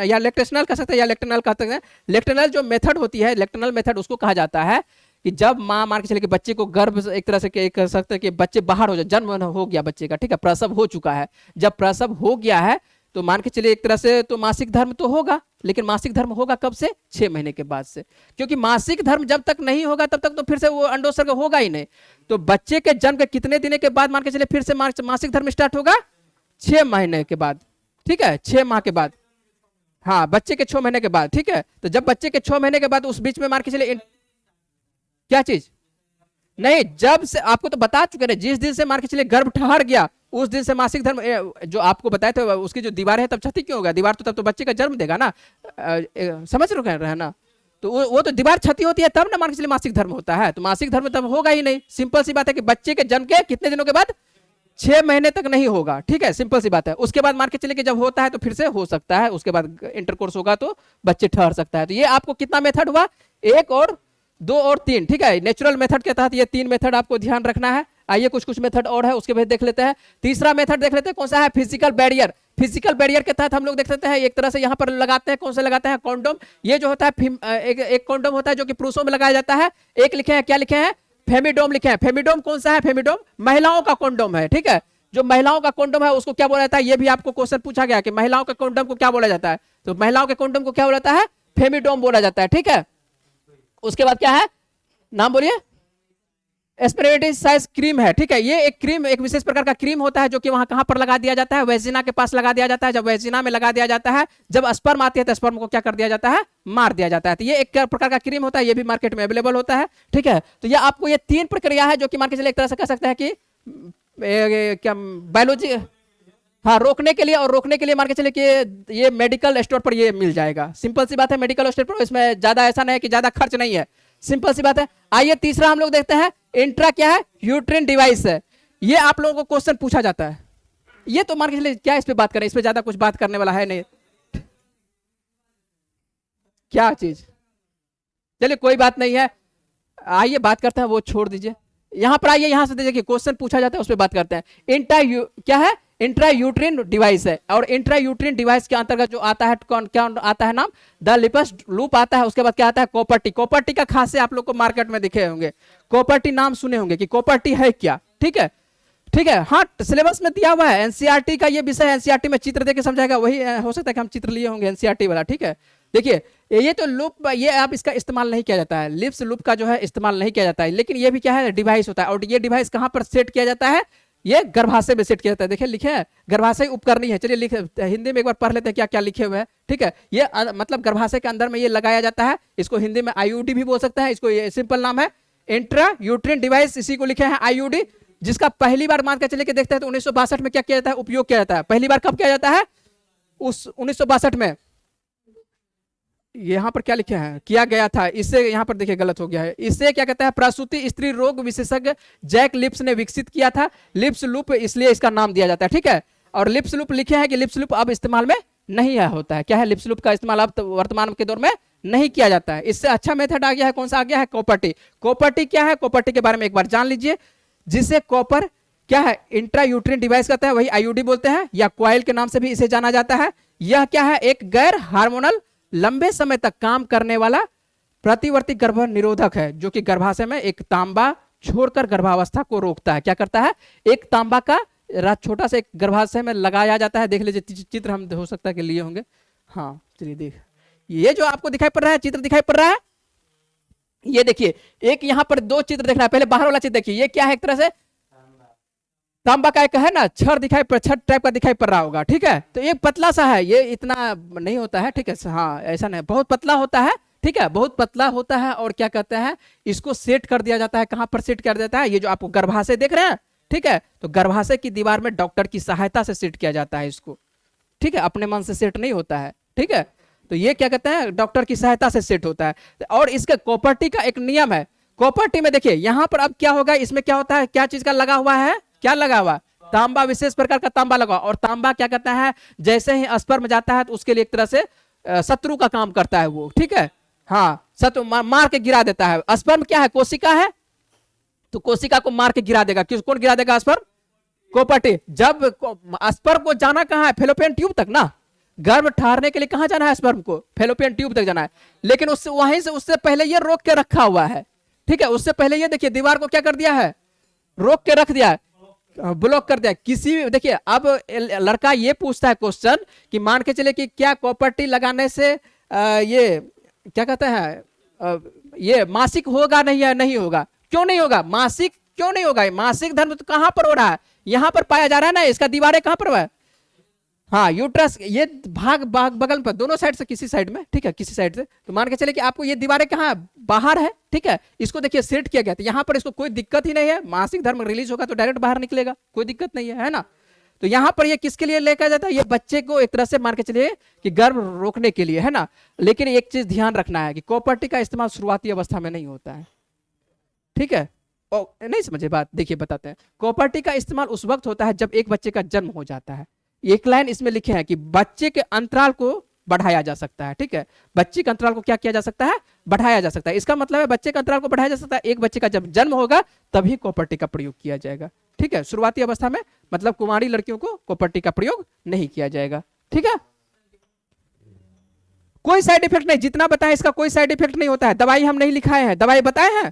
या लैक्टेशनल कह सकते हैं या लैक्टेनल कह सकते हैं। लैक्टेनल जो मेथड होती है, लैक्टेनल मेथड उसको कहा जाता है कि जब माँ मान के चले कि बच्चे को गर्भ एक तरह से कह सकते हैं कि बच्चे बाहर हो जाए, जन्म हो गया बच्चे का, ठीक है, प्रसव हो चुका है। जब प्रसव हो गया है तो मान के चलिए एक तरह से तो मासिक धर्म तो होगा, लेकिन मासिक धर्म होगा कब से, 6 महीने के बाद से। क्योंकि मासिक धर्म जब तक नहीं होगा तब तक तो फिर से वो अंडोत्सर्ग होगा ही नहीं। तो बच्चे के जन्म के कितने दिन के बाद मान के चलिए फिर से मासिक धर्म स्टार्ट होगा, 6 महीने के बाद, ठीक है, 6 माह के बाद, हाँ बच्चे के 6 महीने के बाद, ठीक है। तो जब बच्चे के 6 महीने के बाद उस बीच में मान के चलिए क्या चीज नहीं, जब से आपको तो बता चुके हैं, जिस दिन से मान के चलिए गर्भ ठहर गया उस दिन से मासिक धर्म जो आपको बताए थे, उसकी जो दीवार है तब क्षति क्यों होगा, दीवार तो तब तो बच्चे का जन्म देगा ना, समझ रहे हैं ना। तो वो तो दीवार क्षति होती है तब ना मान के चलिए मासिक धर्म होता है। तो मासिक धर्म तब होगा ही नहीं। सिंपल सी बात है कि बच्चे के जन्म के कितने दिनों के बाद, 6 महीने तक नहीं होगा, ठीक है, सिंपल सी बात है। उसके बाद मान के चलिए कि जब होता है तो फिर से हो सकता है, उसके बाद इंटरकोर्स होगा तो बच्चे ठहर सकता है। तो ये आपको कितना मेथड हुआ, 1 और 2 और 3, ठीक है। नेचुरल मेथड के तहत ये 3 मेथड आपको ध्यान रखना है। आइए कुछ मेथड और है उसके बाद देख लेते हैं। तीसरा मेथड देख लेते हैं, कौन सा है, फिजिकल बैरियर। फिजिकल बैरियर के तहत हम लोग देख लेते हैं, एक तरह से यहाँ पर लगाते हैं, कौन से लगाते हैं, कॉन्डोम। ये जो होता है एक कॉन्डोम होता है जो कि पुरुषों में लगाया जाता है। एक लिखे हैं, क्या लिखे हैं, फेमिडोम लिखे हैं। फेमिडोम कौन सा है, फेमिडोम महिलाओं का कॉन्डोम है, ठीक है। जो महिलाओं का कॉन्डोम है उसको क्या बोला जाता है, ये भी आपको क्वेश्चन पूछा गया कि महिलाओं के कॉन्डोम को क्या बोला जाता है। तो महिलाओं के कॉन्डोम को क्या बोला जाता है, फेमिडोम बोला जाता है, ठीक है। उसके बाद क्या है, नाम बोलिए, एस्पेरेटिसाइज क्रीम है, ठीक है। ये एक क्रीम, एक विशेष प्रकार का क्रीम होता है जो कि वहां कहां पर लगा दिया जाता है, वेजिना के पास लगा दिया जाता है। जब वेजिना में लगा दिया जाता है, जब स्पर्म आती है तो स्पर्म को क्या कर दिया जाता है, मार दिया जाता है। तो ये एक प्रकार का क्रीम होता है, ये भी मार्केट में अवेलेबल होता है, ठीक है। तो ये आपको ये 3 प्रक्रिया है जो कि मान के चलिए एक तरह से कह सकते हैं कि क्या बायोलॉजी, हाँ, रोकने के लिए, और रोकने के लिए मान के चलिए कि ये मेडिकल स्टोर पर ये मिल जाएगा। सिंपल सी बात है, मेडिकल स्टोर पर, इसमें ज्यादा ऐसा नहीं है कि ज्यादा खर्च नहीं है, सिंपल सी बात है। आइए तीसरा हम लोग देखते हैं, इंट्रा क्या है, यूट्रिन डिवाइस है। ये आप लोगों को क्वेश्चन पूछा जाता है, ये तो मान के चलिए क्या इस पे बात करें, इस पे ज्यादा कुछ बात करने वाला है नहीं। क्या चीज, चलिए कोई बात नहीं है, आइए बात करते हैं, वो छोड़ दीजिए। यहां पर आइए, यहां से देखिए क्वेश्चन पूछा जाता है, उस पर बात करते हैं। क्या है, इंट्रा यूट्रिन डिवाइस है। और इंट्रा यूट्रिन डिवाइस के अंतर्गत जो आता है, कौन क्या आता है नाम, द लिपस लूप आता है। उसके बाद क्या आता है, कॉपर-टी। कॉपर-टी का खास से आप लोग को मार्केट में दिखे होंगे, कॉपर-टी नाम सुने होंगे कि कॉपर-टी है क्या, ठीक है, ठीक है। हाँ, सिलेबस में दिया हुआ है, एनसीईआरटी का ये विषय है, एनसीईआरटी में चित्र देके समझाएगा, वही हो सकता है कि हम चित्र लिए होंगे एनसीईआरटी वाला, ठीक है। देखिए ये तो लूप, ये आप इसका इस्तेमाल नहीं किया जाता है, लिप्स लूप का जो है इस्तेमाल नहीं किया जाता है, लेकिन ये भी क्या है, डिवाइस होता है। और ये डिवाइस कहां पर सेट किया जाता है, ये गर्भाशय में सेट किया जाता है। देखिए लिखे हैं, गर्भाशय उपकरणी है। चलिए लिखे हिंदी में एक बार पढ़ लेते हैं क्या क्या लिखे हुए हैं, ठीक है। ये मतलब गर्भाशय के अंदर में ये लगाया जाता है, इसको हिंदी में आईयूडी भी बोल सकते हैं, इसको ये सिंपल नाम है इंट्रा यूट्रिन डिवाइस, इसी को लिखे हैं आईयूडी। जिसका पहली बार मान के चले के देखते हैं तो 1962 में क्या किया जाता है, उपयोग किया जाता है। पहली बार कब किया जाता है, उस 1962 में। यहां पर क्या लिखे हैं, किया गया था, इससे यहां पर देखिए गलत हो गया है। इससे क्या कहता है, प्रसूति स्त्री रोग विशेषज्ञ जैक लिप्स ने विकसित किया था, लिप्स लूप, इसलिए इसका नाम दिया जाता है, ठीक है। और लिप्स लूप लिखे हैं कि लिप्स लूप अब इस्तेमाल में नहीं है, होता है क्या है, लिप्स लूप का इस्तेमाल अब वर्तमान के दौर में नहीं किया जाता है। इससे अच्छा मेथड आ गया है, कौन सा आ गया है, कॉपर-टी। कॉपर-टी क्या है, कॉपर-टी के बारे में एक बार जान लीजिए। जिसे कॉपर क्या है, इंट्रा यूट्रिन डिवाइस कहते हैं, वही आईयूडी बोलते हैं, या क्वाइल के नाम से भी इसे जाना जाता है। यह क्या है, एक गैर हार्मोनल लंबे समय तक काम करने वाला प्रतिवर्ती गर्भ निरोधक है, जो कि गर्भाशय में एक तांबा छोड़कर गर्भावस्था को रोकता है। क्या करता है, एक तांबा का छोटा सा एक गर्भाशय में लगाया जाता है। देख लीजिए चित्र, हम हो सकता है कि लिए होंगे, हाँ चलिए देख, ये जो आपको दिखाई पड़ रहा है, चित्र दिखाई पड़ रहा है, ये देखिए एक यहां पर 2 चित्र देख रहा है। पहले बाहर वाला चित्र देखिए, ये क्या है, एक तरह से तांबा का एक है ना, छड़ दिखाई पड़, छड़ टाइप का दिखाई पड़ रहा होगा, ठीक है। तो ये पतला सा है, ये इतना नहीं होता है, ठीक है, हाँ ऐसा नहीं, बहुत पतला होता है, ठीक है, बहुत पतला होता है। और क्या कहते हैं, इसको सेट कर दिया जाता है, कहां पर सेट कर देता है, ये जो आपको गर्भाशय देख रहे हैं, ठीक है, तो गर्भाशय की दीवार में डॉक्टर की सहायता से सेट किया जाता है इसको, ठीक है, अपने मन से सेट नहीं होता है, ठीक है। तो ये क्या कहते हैं, डॉक्टर की सहायता से सेट होता है। और इसके कॉपर-टी का एक नियम है, कॉपर-टी में देखिए यहां पर अब क्या होगा, इसमें क्या होता है, क्या चीज का लगा हुआ है, क्या लगा हुआ, तांबा, विशेष प्रकार का तांबा लगा। और तांबा क्या कहता है, जैसे ही स्पर्म जाता है तो उसके लिए एक तरह से शत्रु का काम करता है वो, ठीक है, हाँ, शत्रु मार के गिरा देता है। स्पर्म क्या है, कोशिका है, तो कोशिका को मार के गिरा देगा। कौन गिरा देगा, स्पर्म, कॉपर-टी। जब स्पर्म को जाना कहां है, फेलोपियन ट्यूब तक ना, गर्भ ठहरने के लिए कहां जाना है स्पर्म को, फेलोपियन ट्यूब तक जाना है। लेकिन उससे वहीं से उससे पहले ये रोक के रखा हुआ है, ठीक है, उससे पहले ये देखिए दीवार को क्या कर दिया है, रोक के रख दिया है, ब्लॉक कर दिया। किसी देखिए अब लड़का ये पूछता है क्वेश्चन कि मान के चले कि क्या कॉपर-टी लगाने से ये क्या कहते हैं, ये मासिक होगा नहीं या नहीं होगा, क्यों नहीं होगा, मासिक क्यों नहीं होगा, मासिक धर्म तो कहां पर हो रहा है, यहां पर पाया जा रहा है ना, इसका दीवारें कहां पर है, हाँ यूट्रस, ये भाग बगल पर दोनों साइड से, किसी साइड में, ठीक है, किसी साइड से। तो मान के चले कि आपको ये दीवारें कहाँ बाहर है, ठीक है, इसको देखिए सेट किया गया था यहाँ पर, इसको कोई दिक्कत ही नहीं है, मासिक धर्म रिलीज होगा तो डायरेक्ट बाहर निकलेगा, कोई दिक्कत नहीं है ना। तो यहाँ पर ये किसके लिए लेकर जाता है, ये बच्चे को एक तरह से मान के चलिए कि गर्भ रोकने के लिए, है ना। लेकिन एक चीज ध्यान रखना है कि कॉपर-टी का इस्तेमाल शुरुआती अवस्था में नहीं होता है, ठीक है, नहीं समझे बात, देखिए बताते हैं। कॉपर-टी का इस्तेमाल उस वक्त होता है जब एक बच्चे का जन्म हो जाता है। एक लाइन इसमें लिखे हैं कि बच्चे के अंतराल को बढ़ाया जा सकता है, ठीक है, बच्चे के अंतराल को क्या किया जा सकता है, बढ़ाया जा सकता है। इसका मतलब है बच्चे के अंतराल को बढ़ाया जा सकता है, एक बच्चे का जब जन्म होगा तभी कॉपर-टी का प्रयोग किया जाएगा, ठीक है। शुरुआती अवस्था में मतलब कुंवारी लड़कियों को कॉपर-टी का प्रयोग नहीं किया जाएगा, ठीक है। कोई साइड इफेक्ट नहीं, जितना बताया इसका कोई साइड इफेक्ट नहीं होता है। दवाई हम नहीं लिखाए हैं, दवाई बताए हैं,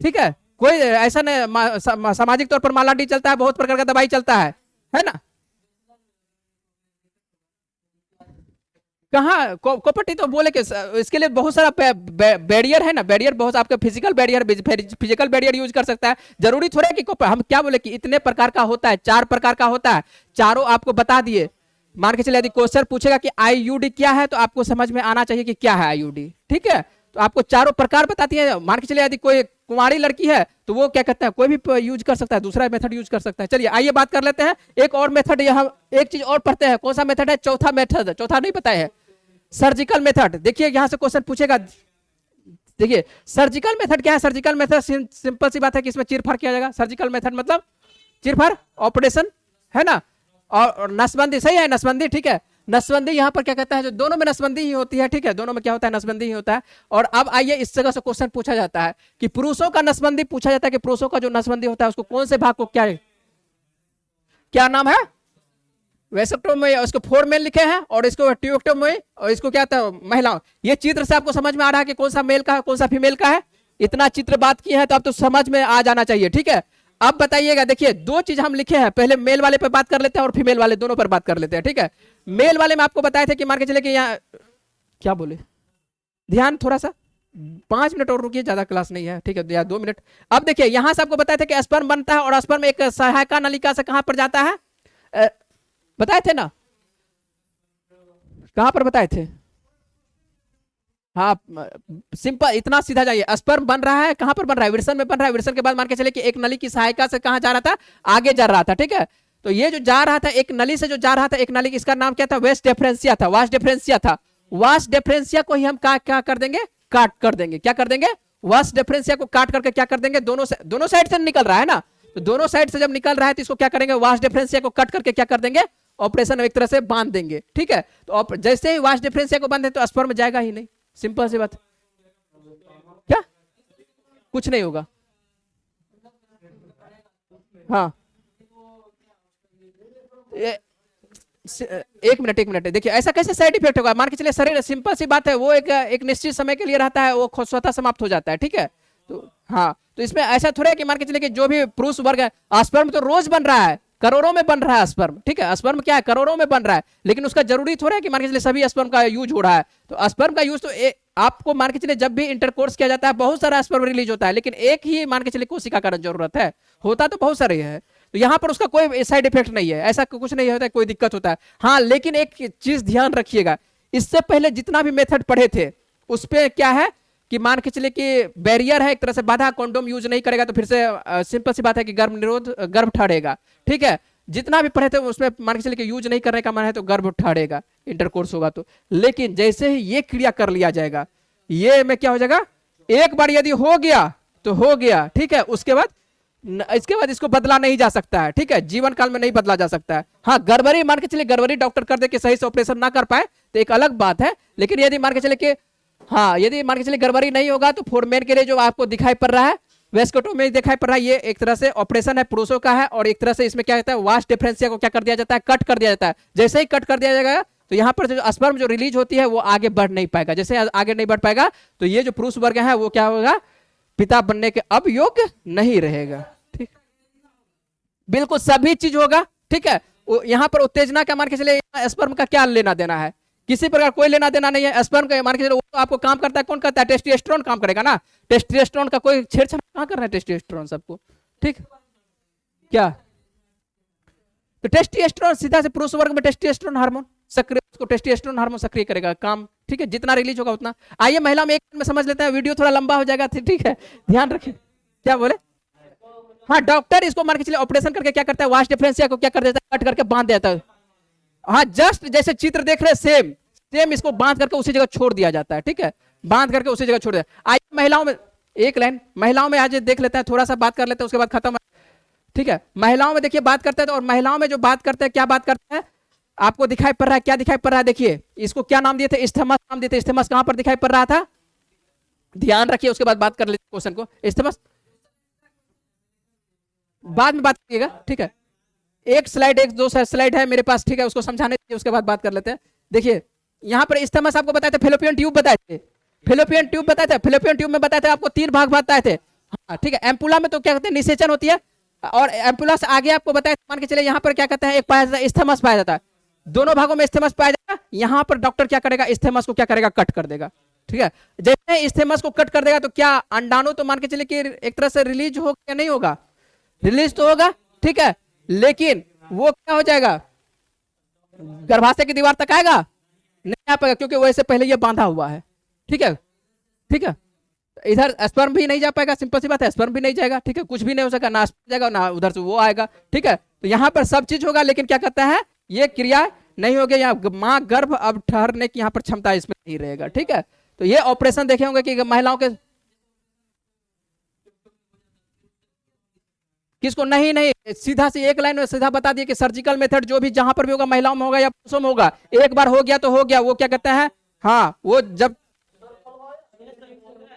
ठीक है, कोई ऐसा नहीं, सामाजिक तौर पर माला डी चलता है, बहुत प्रकार का दवाई चलता है ना। कहाँ कॉपर्टी तो बोले कि इसके लिए बहुत सारा बैरियर है ना, बैरियर बहुत, आपका फिजिकल बैरियर यूज कर सकता है। जरूरी थोड़ा है कि हम क्या बोले कि इतने प्रकार का होता है, 4 प्रकार का होता है, चारों आपको बता दिए। मान के चले यदि क्वेश्चन पूछेगा कि आईयूडी क्या है, तो आपको समझ में आना चाहिए कि क्या है आईयूडी, ठीक है। तो आपको चारों प्रकार बताती है। मान के चले यदि कोई कुंवारी लड़की है तो वो क्या कहता है, कोई भी यूज कर सकता है, दूसरा मेथड यूज कर सकता है। चलिए आइए बात कर लेते हैं एक और मेथड, यहाँ एक चीज और पढ़ते हैं। कौन सा मेथड है? चौथा मेथड, चौथा नहीं पता है, सर्जिकल मेथड। देखिए यहां से क्वेश्चन पूछेगा, देखिए सर्जिकल मेथड क्या है। सर्जिकल मेथड सिंपल सी बात है कि इसमें चीरफाड़ किया जाएगा। सर्जिकल मेथड मतलब चीरफाड़ ऑपरेशन, है ना। और नसबंदी, सही है, नसबंदी, ठीक है। नसबंदी यहाँ पर क्या कहता है, जो दोनों में नसबंदी ही होती है, ठीक है, दोनों में क्या होता है, नसबंदी ही होता है। और अब आइए इस जगह से क्वेश्चन पूछा जाता है कि पुरुषों का नसबंदी पूछा जाता है कि पुरुषों का जो नसबंदी होता है उसको कौन से भाग को क्या नाम है? वेसेक्टोमी, उसको फोर मेल लिखे हैं, और इसको ट्यूक्टोमी, और इसको क्या था, महिला। ये चित्र से आपको समझ में आ रहा है कि कौन सा मेल का है कौन सा फीमेल का है। इतना चित्र बात की है तो अब तो समझ में आ जाना चाहिए, ठीक है। अब बताइएगा, देखिए 2 चीज हम लिखे हैं, पहले मेल वाले पे बात कर लेते हैं और फीमेल वाले, दोनों पर बात कर लेते हैं, ठीक है। मेल वाले में आपको बताए थे कि मान के चले कि यहाँ क्या बोले, ध्यान थोड़ा सा, 5 मिनट और रुकिए, ज्यादा क्लास नहीं है, ठीक है, या 2 मिनट। अब देखिए यहां से आपको बताए थे कि स्पर्म बनता है, और स्पर्म एक सहायका नलिका से कहां पर जाता है, बताए थे ना, कहां पर बताए थे? हाँ, सिंपल, इतना सीधा जाइए। स्पर्म बन रहा है, कहां पर बन रहा है? विल्सन में बन रहा है। विल्सन के बाद मान के चले कि एक नली की सहायता से कहां जा रहा था, आगे जा रहा था, ठीक है। तो ये जो जा रहा था, एक नली से जो जा रहा था, एक नली, इसका नाम क्या था? वेस्ट डिफरेंशिया था, वास्ट डिफरेंशिया था। वास्ट डिफरेंशिया को ही हम क्या कर देंगे, काट कर देंगे। क्या कर देंगे? वास्ट डिफरेंशिया को काट करके क्या कर देंगे, दोनों साइड से निकल रहा है ना, तो दोनों साइड से जब निकल रहा है तो इसको क्या करेंगे, वास्ट डिफरेंशिया को कट करके क्या कर देंगे, ऑपरेशन एक तरह से बांध देंगे, ठीक है। तो जैसे ही वास्ट डिफरेंशिया को बांधे तो स्पर्म जाएगा ही नहीं, सिंपल सी बात। क्या कुछ नहीं होगा? हाँ, एक मिनट, देखिए ऐसा कैसे साइड इफेक्ट होगा? मान के चलिए शरीर, सिंपल सी बात है, वो एक निश्चित समय के लिए रहता है, वो स्वतः समाप्त हो जाता है, ठीक है। तो हाँ, तो इसमें ऐसा थोड़ा है कि मान के चलिए कि जो भी पुरुष वर्ग है, स्पर्म तो रोज बन रहा है, करोड़ों में बन रहा है स्पर्म, ठीक है। स्पर्म क्या है, करोड़ों में बन रहा है, लेकिन उसका जरूरी थोड़ा है कि मान के चलिए सभी स्पर्म का यूज हो रहा है। तो स्पर्म का यूज तो आपको मान के चलिए जब भी इंटरकोर्स किया जाता है बहुत सारा स्पर्म रिलीज होता है, लेकिन एक ही मान के चलिए कोशिका का जरूरत है, होता तो बहुत सारे है। तो यहाँ पर उसका कोई साइड इफेक्ट नहीं है, ऐसा कुछ नहीं होता है, कोई दिक्कत होता है। हाँ, लेकिन एक चीज ध्यान रखिएगा, इससे पहले जितना भी मेथड पढ़े थे उस पर क्या है कि मान के चलिए कि बैरियर है, एक तरह से बाधा, कंडोम यूज नहीं करेगा तो फिर से सिंपल सी बात है कि गर्भ ठहरेगा, ठीक है। जितना भी पढ़े थे उसमें मान के चलिए कि यूज नहीं करने का मन है तो गर्भ ठहरेगा, इंटरकोर्स होगा तो। लेकिन जैसे ही ये क्रिया कर लिया जाएगा, ये में क्या हो जाएगा, एक बार यदि हो गया तो हो गया, ठीक है। इसके बाद इसको बदला नहीं जा सकता है, ठीक है, जीवन काल में नहीं बदला जा सकता है। हाँ, गड़बड़ी मान के चलिए, गड़बड़ी डॉक्टर कर दे कि सही से ऑपरेशन ना कर पाए तो एक अलग बात है, लेकिन यदि मान के चलिए कि हाँ, यदि मान के चलिए गड़बड़ी नहीं होगा तो फोरमेन के लिए जो आपको दिखाई पड़ रहा है, वेस्कोटो में दिखाई पड़ रहा है, ये एक तरह से ऑपरेशन है, पुरुषों का है। और एक तरह से इसमें क्या कहता है, वास्ट डिफरेंशिया को क्या कर दिया जाता है, कट कर दिया जाता है। जैसे ही कट कर दिया जाएगा तो यहाँ पर जो स्पर्म जो रिलीज होती है वो आगे बढ़ नहीं पाएगा। जैसे आगे नहीं बढ़ पाएगा तो ये जो पुरुष वर्ग है वो क्या होगा, पिता बनने के अब योग्य नहीं रहेगा, ठीक, बिल्कुल सभी चीज होगा, ठीक है। यहाँ पर उत्तेजना का मान के चलिए, स्पर्म का क्या लेना देना है, किसी प्रकार कोई लेना देना नहीं है। स्पर्म का मान के चलो वो आपको काम करता है, कौन करता है, टेस्टोस्टेरोन काम करेगा ना। टेस्टोस्टेरोन का कोई छेड़छाड़ कहां कर रहा है, टेस्टोस्टेरोन सबको, ठीक क्या। तो टेस्टोस्टेरोन सीधा से पुरुष वर्ग में टेस्टोस्टेरोन हार्मोन सक्रिय, उसको टेस्टोस्टेरोन हार्मोन सक्रिय करेगा काम, ठीक है, जितना रिलीज होगा उतना। आइए महिला में एक में समझ लेते हैं, वीडियो थोड़ा लंबा हो जाएगा, ठीक है, ध्यान रखें। क्या बोले? हाँ, डॉक्टर इसको मान के चलिए ऑपरेशन करके क्या करता है, वास्ट डिफरेंशिया को क्या कर देता है, कट करके बांध देता है। हाँ, जस्ट जैसे चित्र देख रहे सेम इसको बांध करके उसी जगह छोड़ दिया जाता है, ठीक है, बांध करके उसी जगह छोड़ दिया। आइए महिलाओं में एक लाइन, महिलाओं में आज देख लेते हैं, थोड़ा सा बात कर लेते हैं उसके बाद खत्म, ठीक है। महिलाओं में देखिए बात करते हैं, तो और महिलाओं में जो बात करते हैं, क्या बात करते हैं, आपको दिखाई पड़ रहा है, क्या दिखाई पड़ रहा है, देखिए इसको क्या नाम दिए थे, इस्थमस नाम दिए थे। इस्थमस कहां पर दिखाई पड़ रहा था, ध्यान रखिए, उसके बाद बात कर लेते क्वेश्चन को। इस्थमस बाद में बात करिएगा, ठीक है। एक दो स्लाइड है मेरे पास, ठीक है, उसको समझाने दीजिए, उसके बाद बात कर लेते हैं। देखिए यहाँ पर इस्थमस आपको बताए थे, फेलोपियन ट्यूब बताए थे, फेलोपियन ट्यूब बताए थे, फेलोपियन ट्यूब में बताए थे आपको 3 भाग बताए थे, हाँ, ठीक है। एम्पुला में तो क्या कहते हैं, निषेचन होती है, और एम्पुला से आगे आपको बताया मान के चले यहाँ पर क्या कहते हैं, एक पाया जाता है इस्थमस पाया जाता है। दोनों भागों में इस्थेमस पाया जाएगा, यहां पर डॉक्टर क्या करेगा, इस्थेमस को क्या करेगा, कट कर देगा। ठीक है, जैसे इस्थेमस को कट कर देगा तो क्या अंडाणु तो मान के चलिए कि एक तरह से रिलीज होगा या नहीं होगा, रिलीज तो होगा। ठीक है, लेकिन वो क्या हो जाएगा, गर्भाशय की दीवार तक आएगा, नहीं आ पाएगा, क्योंकि वैसे पहले ये बांधा हुआ है। ठीक है, ठीक है, इधर स्पर्म भी नहीं जा पाएगा, सिंपल सी बात है, स्पर्म भी नहीं जाएगा। ठीक है, कुछ भी नहीं हो सका, ना स्पर्म जाएगा ना उधर से वो आएगा। ठीक है, तो यहां पर सब चीज होगा, लेकिन क्या कहता है, ये क्रिया नहीं होगी, यहाँ मां गर्भ अब ठहरने की यहाँ पर क्षमता इसमें नहीं रहेगा। ठीक है, तो ये ऑपरेशन देखे होंगे कि महिलाओं के, किसको, नहीं नहीं, सीधा से एक लाइन में सीधा बता दिए कि सर्जिकल मेथड जो भी जहां पर भी होगा, महिलाओं में होगा या पुरुषों में होगा, एक बार हो गया तो हो गया। वो क्या कहते हैं, हाँ, वो जब